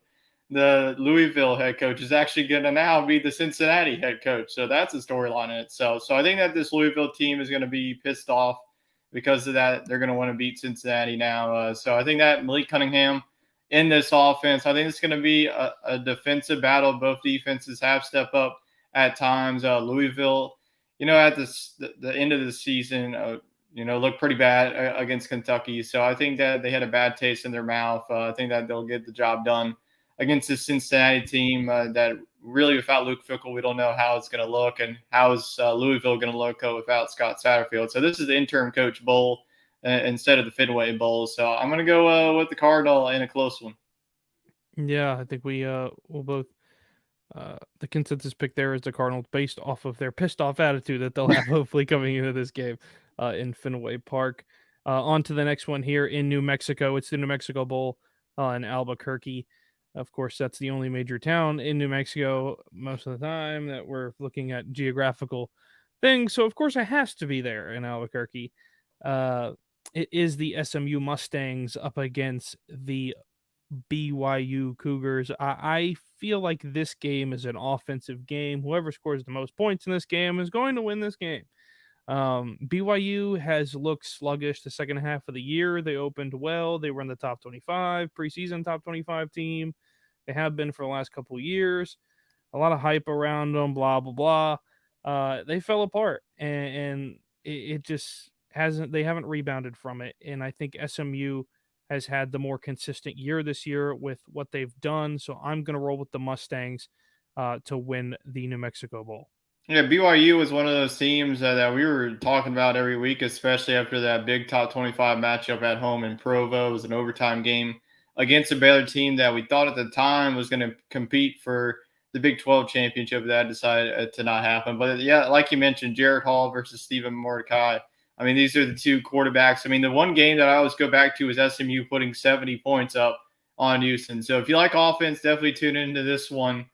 the Louisville head coach is actually going to now be the Cincinnati head coach. So that's a storyline in itself. So I think that this Louisville team is going to be pissed off because of that. They're going to want to beat Cincinnati now. So I think that Malik Cunningham in this offense, I think it's going to be a defensive battle. Both defenses have stepped up at times. Louisville, at the end of the season, looked pretty bad against Kentucky. So I think that they had a bad taste in their mouth. I think that they'll get the job done against the Cincinnati team that really, without Luke Fickell, we don't know how it's going to look, and how is Louisville going to look without Scott Satterfield. So this is the interim coach bowl instead of the Fenway Bowl. So I'm going to go with the Cardinal in a close one. Yeah, I think we will both. The consensus pick there is the Cardinals based off of their pissed off attitude that they'll have hopefully coming into this game in Fenway Park. On to the next one here in New Mexico. It's the New Mexico Bowl in Albuquerque. Of course, that's the only major town in New Mexico most of the time that we're looking at geographical things. So, of course, it has to be there in Albuquerque. It is the SMU Mustangs up against the BYU Cougars. I feel like this game is an offensive game. Whoever scores the most points in this game is going to win this game. BYU has looked sluggish the second half of the year. They opened well. They were in the top 25, preseason top 25 team. They have been for the last couple of years. A lot of hype around them, blah, blah, blah. They fell apart, and it just hasn't, they haven't rebounded from it. And I think SMU has had the more consistent year this year with what they've done. So I'm going to roll with the Mustangs to win the New Mexico Bowl. Yeah, BYU was one of those teams that we were talking about every week, especially after that big top 25 matchup at home in Provo. It was an overtime game against a Baylor team that we thought at the time was going to compete for the Big 12 championship. That decided to not happen. But yeah, like you mentioned, Jared Hall versus Stephen Mordecai. I mean, these are the two quarterbacks. I mean, the one game that I always go back to is SMU putting 70 points up on Houston. So if you like offense, definitely tune into this one.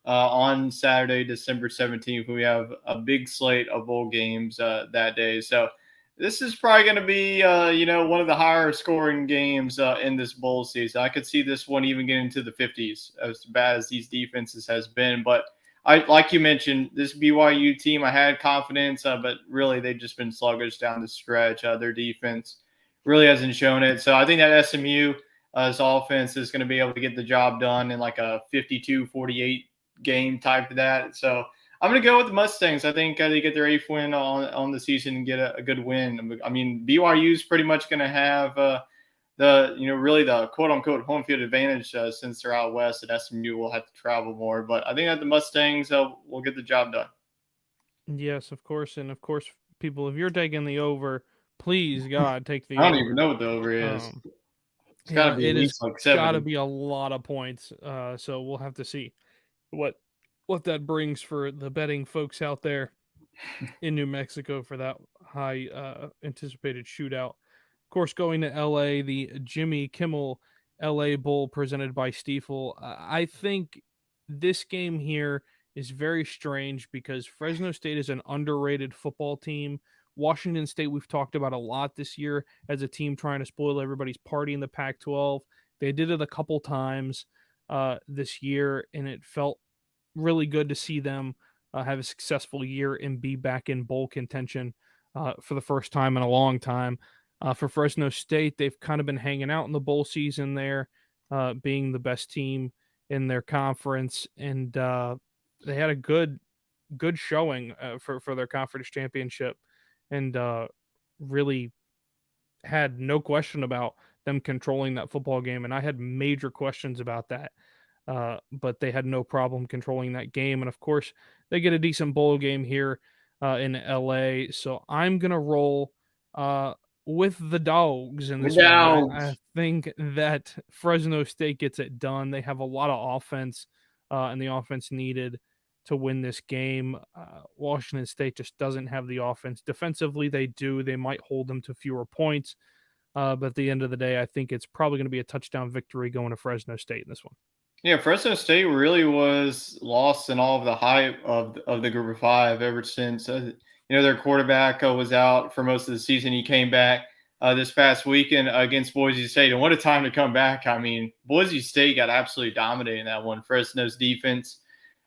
On Saturday, December 17th. We have a big slate of bowl games that day. So this is probably going to be, one of the higher scoring games in this bowl season. I could see this one even getting into the 50s, as bad as these defenses has been. But like you mentioned, this BYU team, I had confidence, but really they've just been sluggish down the stretch. Their defense really hasn't shown it. So I think that SMU offense is going to be able to get the job done in like a 52-48 game type of that. So I'm going to go with the Mustangs. I think they get their 8th win on the season and get a good win. I mean, BYU is pretty much going to have really the quote unquote home field advantage since they're out west, and SMU will have to travel more. But I think that the Mustangs will get the job done. Yes, of course. And of course, people, if you're taking the over, please, God, take the I don't over. even know what the over is. It's got to be at least like 70. Got to be a lot of points. So we'll have to see what that brings for the betting folks out there in New Mexico for that high anticipated shootout. Of course, going to LA, the Jimmy Kimmel LA Bowl presented by Stiefel. I think this game here is very strange because Fresno State is an underrated football team. Washington State, we've talked about a lot this year as a team trying to spoil everybody's party in the Pac-12. They did it a couple times this year, and it felt really good to see them have a successful year and be back in bowl contention for the first time in a long time. For Fresno State, they've kind of been hanging out in the bowl season there, being the best team in their conference, and they had a good showing for their conference championship, and really had no question about them controlling that football game. And I had major questions about that. But they had no problem controlling that game. And of course, they get a decent bowl game here in LA. So I'm going to roll with the Dogs in this one. I think that Fresno State gets it done. They have a lot of offense and the offense needed to win this game. Washington State just doesn't have the offense. Defensively, they do. They might hold them to fewer points. But at the end of the day, I think it's probably going to be a touchdown victory going to Fresno State in this one. Yeah, Fresno State really was lost in all of the hype of the Group of Five ever since their quarterback was out for most of the season. He came back this past weekend against Boise State. And what a time to come back. I mean, Boise State got absolutely dominated in that one. Fresno's defense.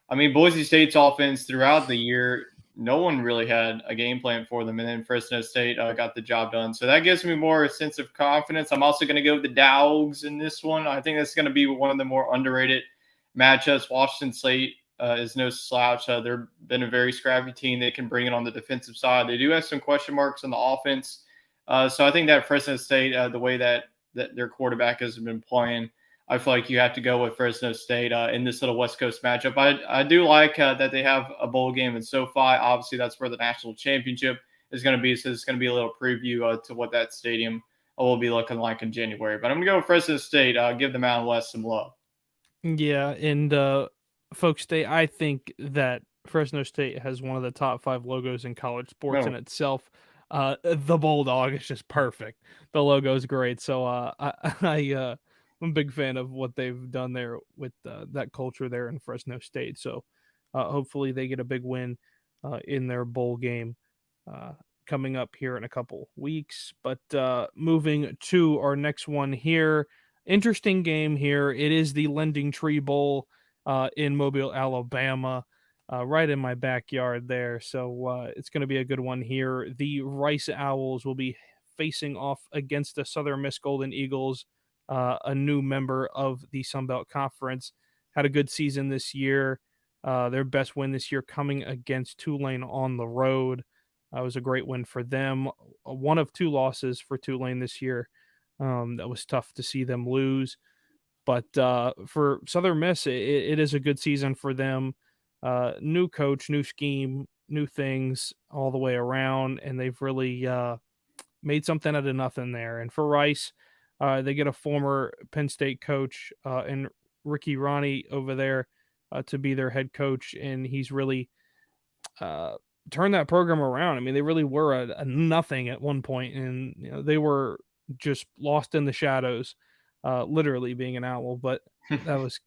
I mean, Boise State's offense throughout the year, no one really had a game plan for them. And then Fresno State got the job done. So that gives me more a sense of confidence. I'm also going to go with the Dogs in this one. I think that's going to be one of the more underrated matchups. Washington State is no slouch. They've been a very scrappy team. They can bring it on the defensive side. They do have some question marks on the offense. So I think that Fresno State, the way that their quarterback has been playing, I feel like you have to go with Fresno State in this little West Coast matchup. I do like that they have a bowl game in SoFi. Obviously, that's where the national championship is going to be. So it's going to be a little preview to what that stadium will be looking like in January. But I'm going to go with Fresno State. Give the Mountain West some love. Yeah, and folks, I think that Fresno State has one of the top 5 logos in college sports in No, itself. The bulldog is just perfect. The logo is great. So I'm a big fan of what they've done there with that culture there in Fresno State. So hopefully they get a big win in their bowl game uh, coming up here in a couple weeks. But moving to our next one here, interesting game here. It is the Lending Tree Bowl in Mobile, Alabama, right in my backyard there. So it's going to be a good one here. The Rice Owls will be facing off against the Southern Miss Golden Eagles, a new member of the Sun Belt Conference. Had a good season this year. Their best win this year coming against Tulane on the road. It was a great win for them. One of 2 losses for Tulane this year. That was tough to see them lose. But for Southern Miss, it is a good season for them. New coach, new scheme, new things all the way around, and they've really made something out of nothing there. And for Rice, they get a former Penn State coach and Ricky Ronnie over there to be their head coach, and he's really uh, turned that program around. I mean, they really were a nothing at one point, and they were just lost in the shadows, literally being an owl. But that was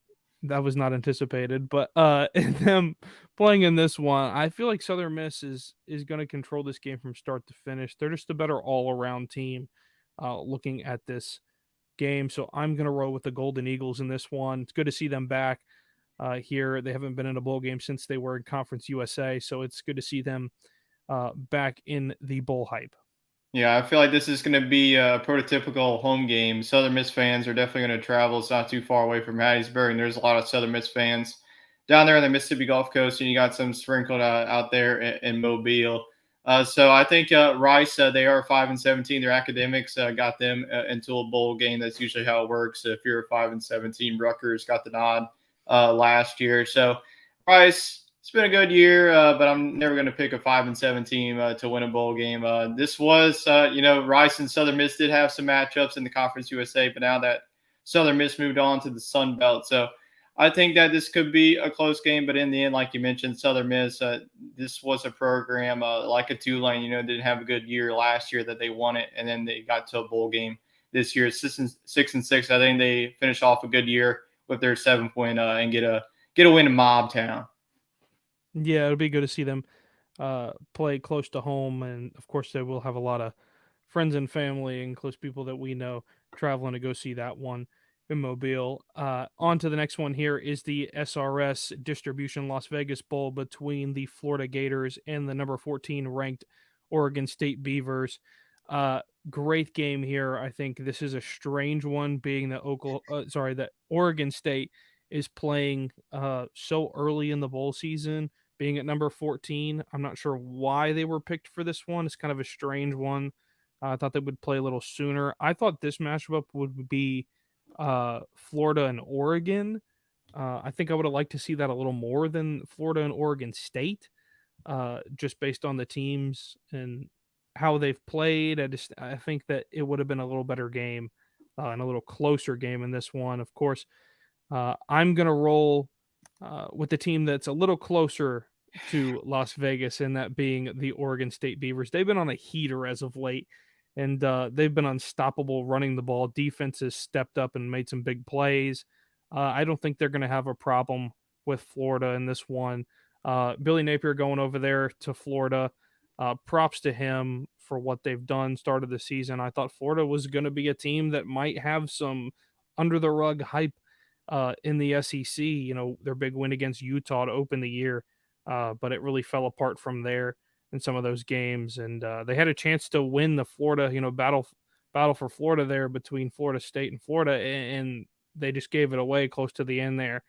that was not anticipated. But them playing in this one, I feel like Southern Miss is going to control this game from start to finish. They're just a better all around team. Looking at this game, so I'm going to roll with the Golden Eagles in this one. It's good to see them back here. They haven't been in a bowl game since they were in Conference USA, so it's good to see them back in the bowl hype. yeah, I feel like this is going to be a prototypical home game. Southern Miss fans are definitely going to travel. It's not too far away from Hattiesburg, and there's a lot of Southern Miss fans down there on the Mississippi Gulf Coast, and you got some sprinkled out there in Mobile. So I think Rice, they are 5-17. Their academics got them into a bowl game. That's usually how it works. If you're 5-17, Rutgers got the nod last year. So Rice, it's been a good year, but I'm never going to pick a 5-7 team to win a bowl game. This was, Rice and Southern Miss did have some matchups in the Conference USA, but now that Southern Miss moved on to the Sun Belt, so I think that this could be a close game. But in the end, like you mentioned, Southern Miss, this was a program like a Tulane. Didn't have a good year last year that they won it, and then they got to a bowl game this year. 6-6. I think they finished off a good year with their 7th win and get a win in Mob Town. Yeah, it'll be good to see them play close to home, and of course, they will have a lot of friends and family and close people that we know traveling to go see that one in Mobile. On to the next one here is the SRS Distribution Las Vegas Bowl between the Florida Gators and the number 14 ranked Oregon State Beavers. Great game here. I think this is a strange one, being that that Oregon State is playing so early in the bowl season, being at number 14. I'm not sure why they were picked for this one. It's kind of a strange one. I thought they would play a little sooner. I thought this matchup would be Florida and Oregon. I think I would have liked to see that a little more than Florida and Oregon State, just based on the teams and how they've played. I think that it would have been a little better game and a little closer game in this one. Of course, I'm gonna roll with the team that's a little closer to Las Vegas, and that being the Oregon State Beavers. They've been on a heater as of late, and they've been unstoppable running the ball. Defense has stepped up and made some big plays. I don't think they're going to have a problem with Florida in this one. Billy Napier going over there to Florida. Props to him for what they've done started the season. I thought Florida was going to be a team that might have some under the rug hype in the SEC. You know, their big win against Utah to open the year, but it really fell apart from there in some of those games. And they had a chance to win the Florida, battle for Florida there between Florida State and Florida, and they just gave it away close to the end there.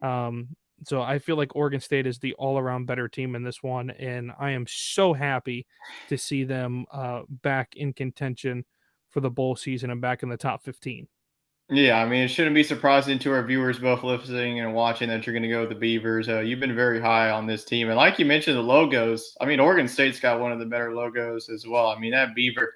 Um, so I feel like Oregon State is the all-around better team in this one, and I am so happy to see them back in contention for the bowl season and back in the top 15. Yeah, I mean, it shouldn't be surprising to our viewers, both listening and watching, that you're going to go with the Beavers. You've been very high on this team, and like you mentioned, the logos. I mean, Oregon State's got one of the better logos as well. I mean, that beaver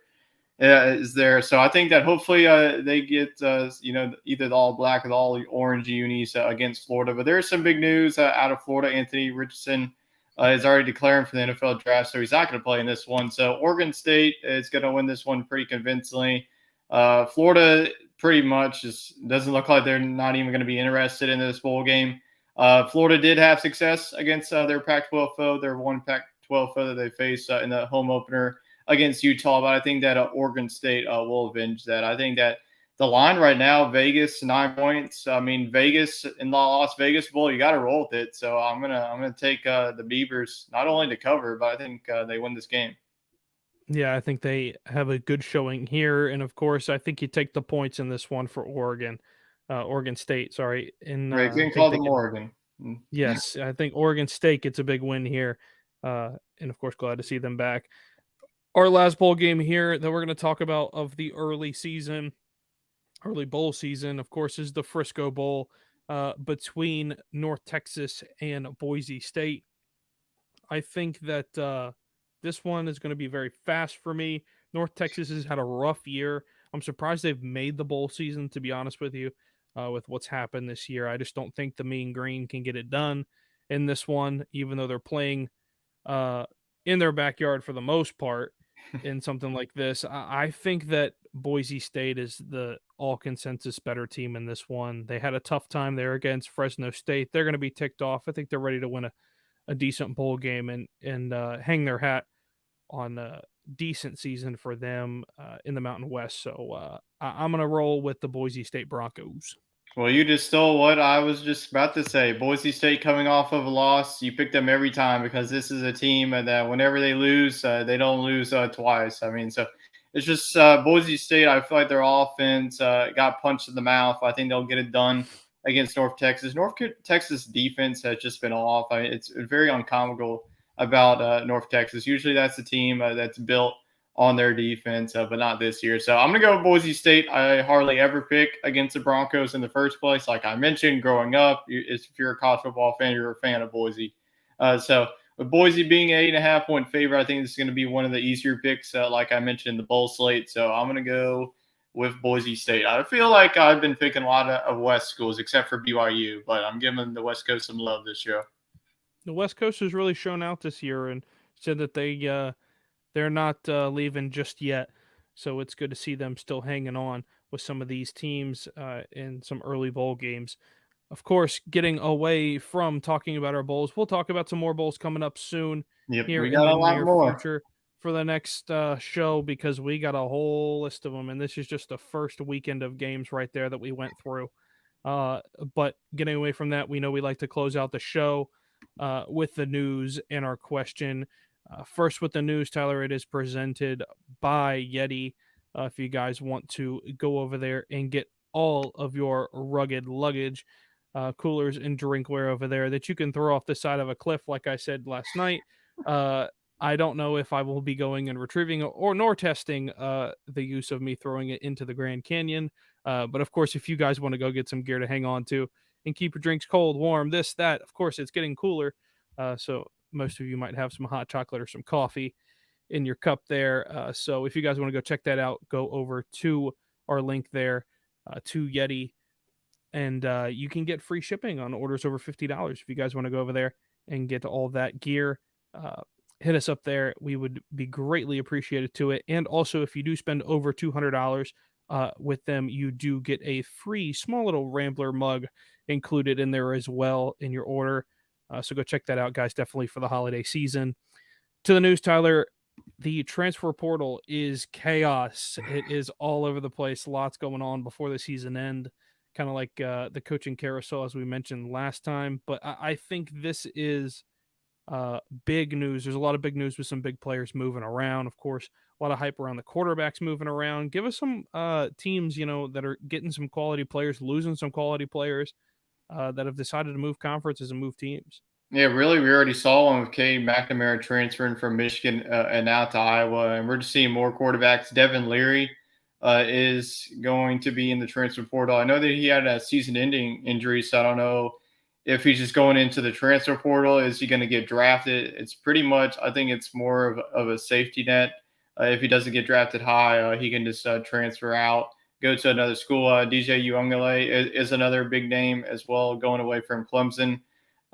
is there, so I think that hopefully they get either the all black or the all orange unis against Florida. But there's some big news out of Florida. Anthony Richardson is already declaring for the NFL draft, so he's not going to play in this one. So Oregon State is going to win this one pretty convincingly. Florida pretty much just doesn't look like they're not even going to be interested in this bowl game. Florida did have success against their Pac-12 foe, their one Pac-12 foe that they faced in the home opener against Utah. But I think that Oregon State will avenge that. I think that the line right now, Vegas 9 points. I mean, Vegas in the Las Vegas Bowl, you got to roll with it. So I'm gonna take the Beavers not only to cover, but I think they win this game. Yeah, I think they have a good showing here, and of course, I think you take the points in this one for Oregon State. Sorry, and Right, I couldn't think call they them can. Oregon. Yes, I think Oregon State gets a big win here, and of course, glad to see them back. Our last bowl game here that we're going to talk about of the early bowl season, of course, is the Frisco Bowl between North Texas and Boise State. I think that this one is going to be very fast for me. North Texas has had a rough year. I'm surprised they've made the bowl season, to be honest with you, with what's happened this year. I just don't think the Mean Green can get it done in this one, even though they're playing uh, in their backyard for the most part in something like this. I think that Boise State is the all consensus better team in this one. They had a tough time there against Fresno State. They're going to be ticked off. I think they're ready to win a decent bowl game and hang their hat on a decent season for them in the Mountain West. So I'm going to roll with the Boise State Broncos. Well, you just stole what I was just about to say. Boise State coming off of a loss, you pick them every time because this is a team that whenever they lose, they don't lose twice. I mean, so it's just Boise State. I feel like their offense got punched in the mouth. I think they'll get it done against North Texas. North Texas defense has just been off. I mean, it's very uncomical about North Texas. Usually that's the team that's built on their defense, but not this year. So I'm going to go with Boise State. I hardly ever pick against the Broncos in the first place. Like I mentioned, growing up, if you're a college football fan, you're a fan of Boise. So with Boise being an 8.5-point favorite, I think this is going to be one of the easier picks, like I mentioned, in the bowl slate. So I'm going to go with Boise State. I feel like I've been picking a lot of West schools, except for BYU, but I'm giving the West Coast some love this year. The West Coast has really shown out this year and said that they're not leaving just yet. So it's good to see them still hanging on with some of these teams in some early bowl games. Of course, getting away from talking about our bowls, we'll talk about some more bowls coming up soon Yep, here we in got the a lot near more. future for the next show because we got a whole list of them. And this is just the first weekend of games right there that we went through. But getting away from that, we know we like to close out the show with the news and our question. First, with the news, Tyler, it is presented by YETI. If you guys want to go over there and get all of your rugged luggage, coolers, and drinkware over there that you can throw off the side of a cliff, like I said last night. I don't know if I will be going and retrieving or nor testing the use of me throwing it into the Grand Canyon. But of course, if you guys want to go get some gear to hang on to and keep your drinks cold, warm, this, that, of course, it's getting cooler. So most of you might have some hot chocolate or some coffee in your cup there. So if you guys want to go check that out, go over to our link there to YETI, and you can get free shipping on orders over $50 if you guys want to go over there and get all that gear. Hit us up there. We would be greatly appreciated to it. And also, if you do spend over $200 with them, you do get a free small little Rambler mug included in there as well in your order. So go check that out, guys, definitely for the holiday season. To the news, Tyler, the transfer portal is chaos. It is all over the place. Lots going on before the season end, kind of like the coaching carousel as we mentioned last time. But I think this is big news. There's a lot of big news with some big players moving around. Of course, a lot of hype around the quarterbacks moving around. Give us some teams, that are getting some quality players, losing some quality players that have decided to move conferences and move teams. Yeah, really, we already saw one with Cade McNamara transferring from Michigan and out to Iowa, and we're just seeing more quarterbacks. Devin Leary is going to be in the transfer portal. I know that he had a season-ending injury, so I don't know if he's just going into the transfer portal. Is he going to get drafted? It's pretty much, I think it's more of a safety net. If he doesn't get drafted high, he can just transfer out, go to another school. DJ Uungale is another big name as well, going away from Clemson.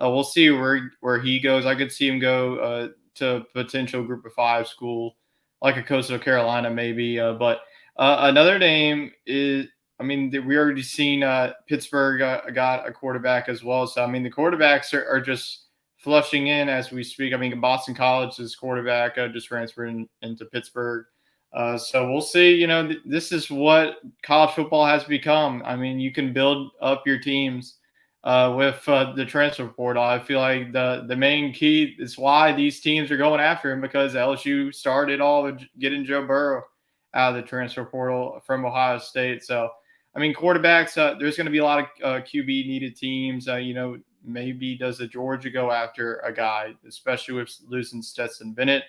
We'll see where he goes. I could see him go to a potential Group of Five school, like a Coastal Carolina maybe. But another name is, I mean, we already seen Pittsburgh got a quarterback as well. So I mean, the quarterbacks are just flushing in as we speak. I mean, Boston College's quarterback just transferred into Pittsburgh. So we'll see. This is what college football has become. I mean, you can build up your teams with the transfer portal. I feel like the main key is why these teams are going after him, because LSU started all with getting Joe Burrow out of the transfer portal from Ohio State. So, I mean, quarterbacks, there's going to be a lot of QB needed teams. Maybe does the Georgia go after a guy, especially with losing Stetson Bennett?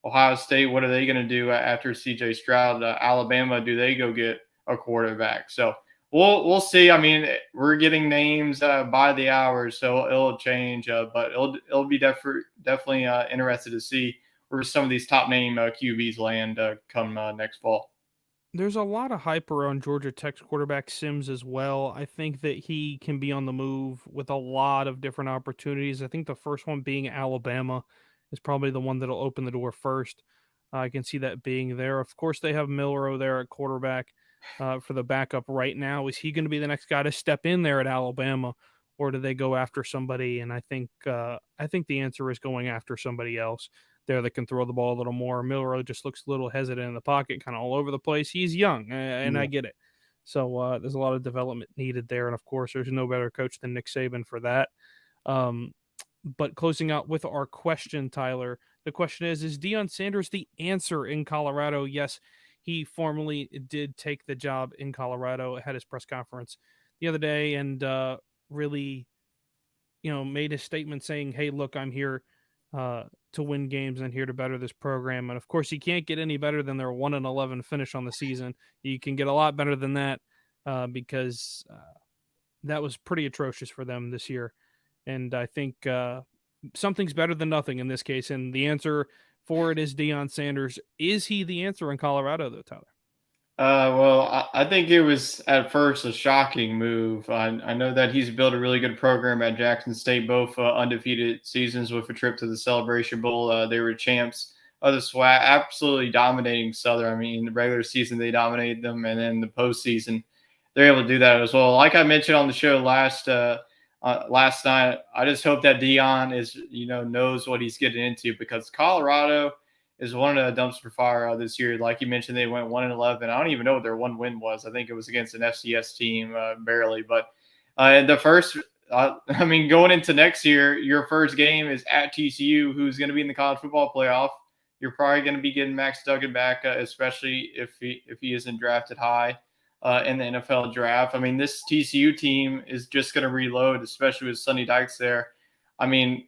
Ohio State, what are they going to do after CJ Stroud? Alabama, do they go get a quarterback? So, we'll see. I mean, we're getting names by the hour, so it'll change. But it'll be definitely interested to see where some of these top name QBs land come next fall. There's a lot of hype around Georgia Tech's quarterback Sims as well. I think that he can be on the move with a lot of different opportunities. I think the first one being Alabama is probably the one that'll open the door first. I can see that being there. Of course, they have Milrow there at quarterback for the backup right now. Is he going to be the next guy to step in there at Alabama, or do they go after somebody? And I think the answer is going after somebody else there that can throw the ball a little more. Milrow just looks a little hesitant in the pocket, kind of all over the place. He's young, and I get it. So there's a lot of development needed there. And of course, there's no better coach than Nick Saban for that. But closing out with our question, Tyler, the question is Deion Sanders the answer in Colorado? Yes, he formally did take the job in Colorado, had his press conference the other day, and really, made a statement saying, hey, look, I'm here to win games and here to better this program. And of course, you can't get any better than their 1-11 finish on the season. You can get a lot better than that because that was pretty atrocious for them this year. And I think something's better than nothing in this case. And the answer for it is Deion Sanders. Is he the answer in Colorado, though, Tyler? Well, I think it was at first a shocking move. I know that he's built a really good program at Jackson State, both undefeated seasons with a trip to the Celebration Bowl. They were champs of the SWAC, absolutely dominating Southern. I mean, the regular season they dominated them, and then the postseason they're able to do that as well. Like I mentioned on the show last night, I just hope that Deion knows what he's getting into, because Colorado is one of the dumpster fire this year. Like you mentioned, they went 1-11. I don't even know what their one win was. I think it was against an FCS team, barely. But the first, going into next year, your first game is at TCU, who's going to be in the college football playoff. You're probably going to be getting Max Duggan back, especially if he isn't drafted high in the NFL draft. I mean, this TCU team is just going to reload, especially with Sonny Dykes there. I mean,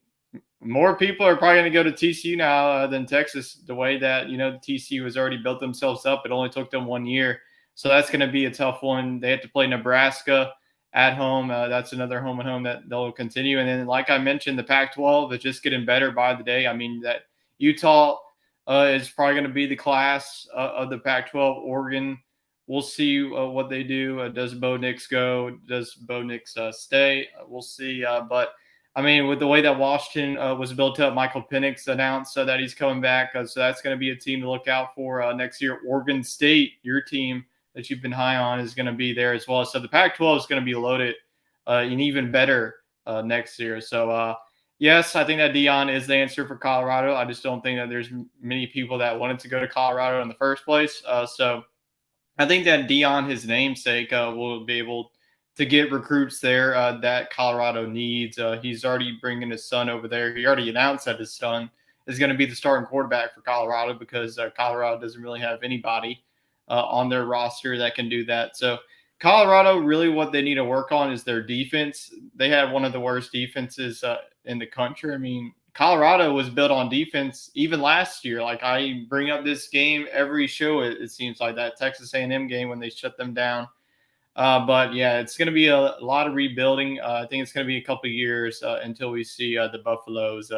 more people are probably going to go to TCU now than Texas, the way that, TCU has already built themselves up. It only took them 1 year. So that's going to be a tough one. They have to play Nebraska at home. That's another home and home that they'll continue. And then, like I mentioned, the Pac-12 is just getting better by the day. I mean, that Utah is probably going to be the class of the Pac-12. Oregon, we'll see what they do. Does Bo Nix go? Does Bo Nix stay? We'll see. But I mean, with the way that Washington was built up, Michael Penix announced that he's coming back. So that's going to be a team to look out for next year. Oregon State, your team that you've been high on, is going to be there as well. So the Pac-12 is going to be loaded and even better next year. So Yes, I think that Dion is the answer for Colorado. I just don't think that there's many people that wanted to go to Colorado in the first place. So I think that Dion, his namesake, will be able to get recruits there that Colorado needs. He's already bringing his son over there. He already announced that his son is going to be the starting quarterback for Colorado because Colorado doesn't really have anybody on their roster that can do that. So Colorado, really, what they need to work on is their defense. They had one of the worst defenses in the country. I mean, Colorado was built on defense even last year. Like I bring up this game every show. It seems like that Texas A&M game when they shut them down. But yeah, it's going to be a lot of rebuilding. I think it's going to be a couple of years until we see the Buffaloes.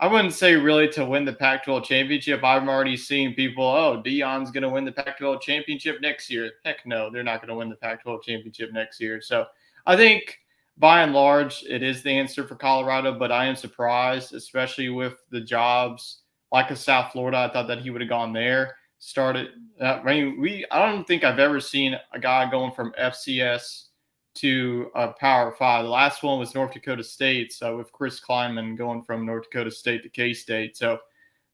I wouldn't say really to win the Pac-12 championship. I'm already seeing people, oh, Dion's going to win the Pac-12 championship next year. Heck no, they're not going to win the Pac-12 championship next year. So I think by and large, it is the answer for Colorado, but I am surprised, especially with the jobs like a South Florida. I thought that he would have gone there. Started. I don't think I've ever seen a guy going from FCS to Power Five. The last one was North Dakota State, so with Chris Kleinman going from North Dakota State to K State. So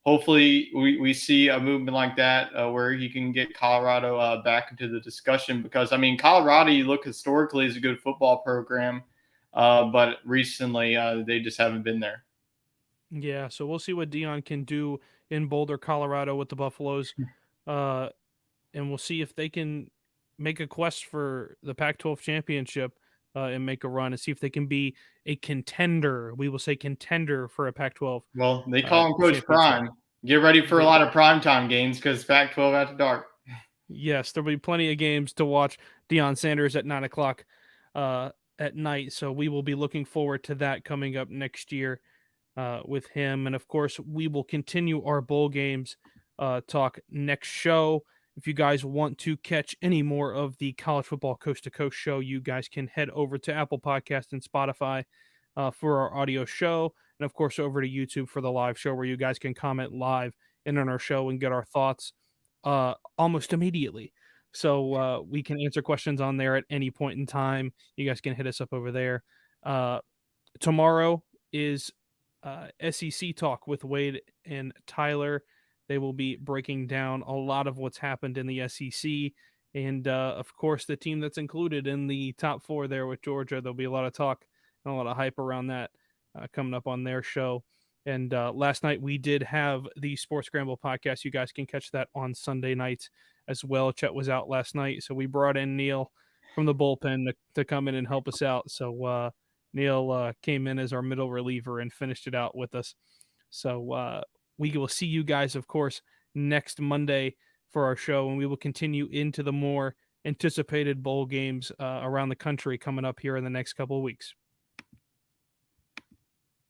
hopefully we see a movement like that where he can get Colorado back into the discussion because, I mean, Colorado, you look historically, is a good football program, but recently they just haven't been there. Yeah, so we'll see what Dion can do in Boulder, Colorado with the Buffaloes. Uh, and we'll see if they can make a quest for the Pac-12 championship and make a run and see if they can be a contender. We will say contender for a Pac-12 Well, they call him Coach championship. Prime. Get ready for a Yeah. lot of primetime games because Pac-12 after dark. Yes, there'll be plenty of games to watch. Deion Sanders at 9 o'clock at night, so we will be looking forward to that coming up next year with him. And of course, we will continue our bowl games talk next show. If you guys want to catch any more of the College Football Coast to Coast show, you guys can head over to Apple Podcast and Spotify for our audio show. And of course, over to YouTube for the live show where you guys can comment live in on our show and get our thoughts almost immediately. So we can answer questions on there at any point in time. You guys can hit us up over there. Tomorrow is SEC talk with Wade and Tyler. They will be breaking down a lot of what's happened in the SEC. And of course, the team that's included in the top four there with Georgia. There'll be a lot of talk and a lot of hype around that coming up on their show. And last night we did have the Sports Scramble podcast. You guys can catch that on Sunday nights as well. Chet was out last night, so we brought in Neil from the bullpen to come in and help us out. So Neil came in as our middle reliever and finished it out with us. So we will see you guys, of course, next Monday for our show, and we will continue into the more anticipated bowl games around the country coming up here in the next couple of weeks.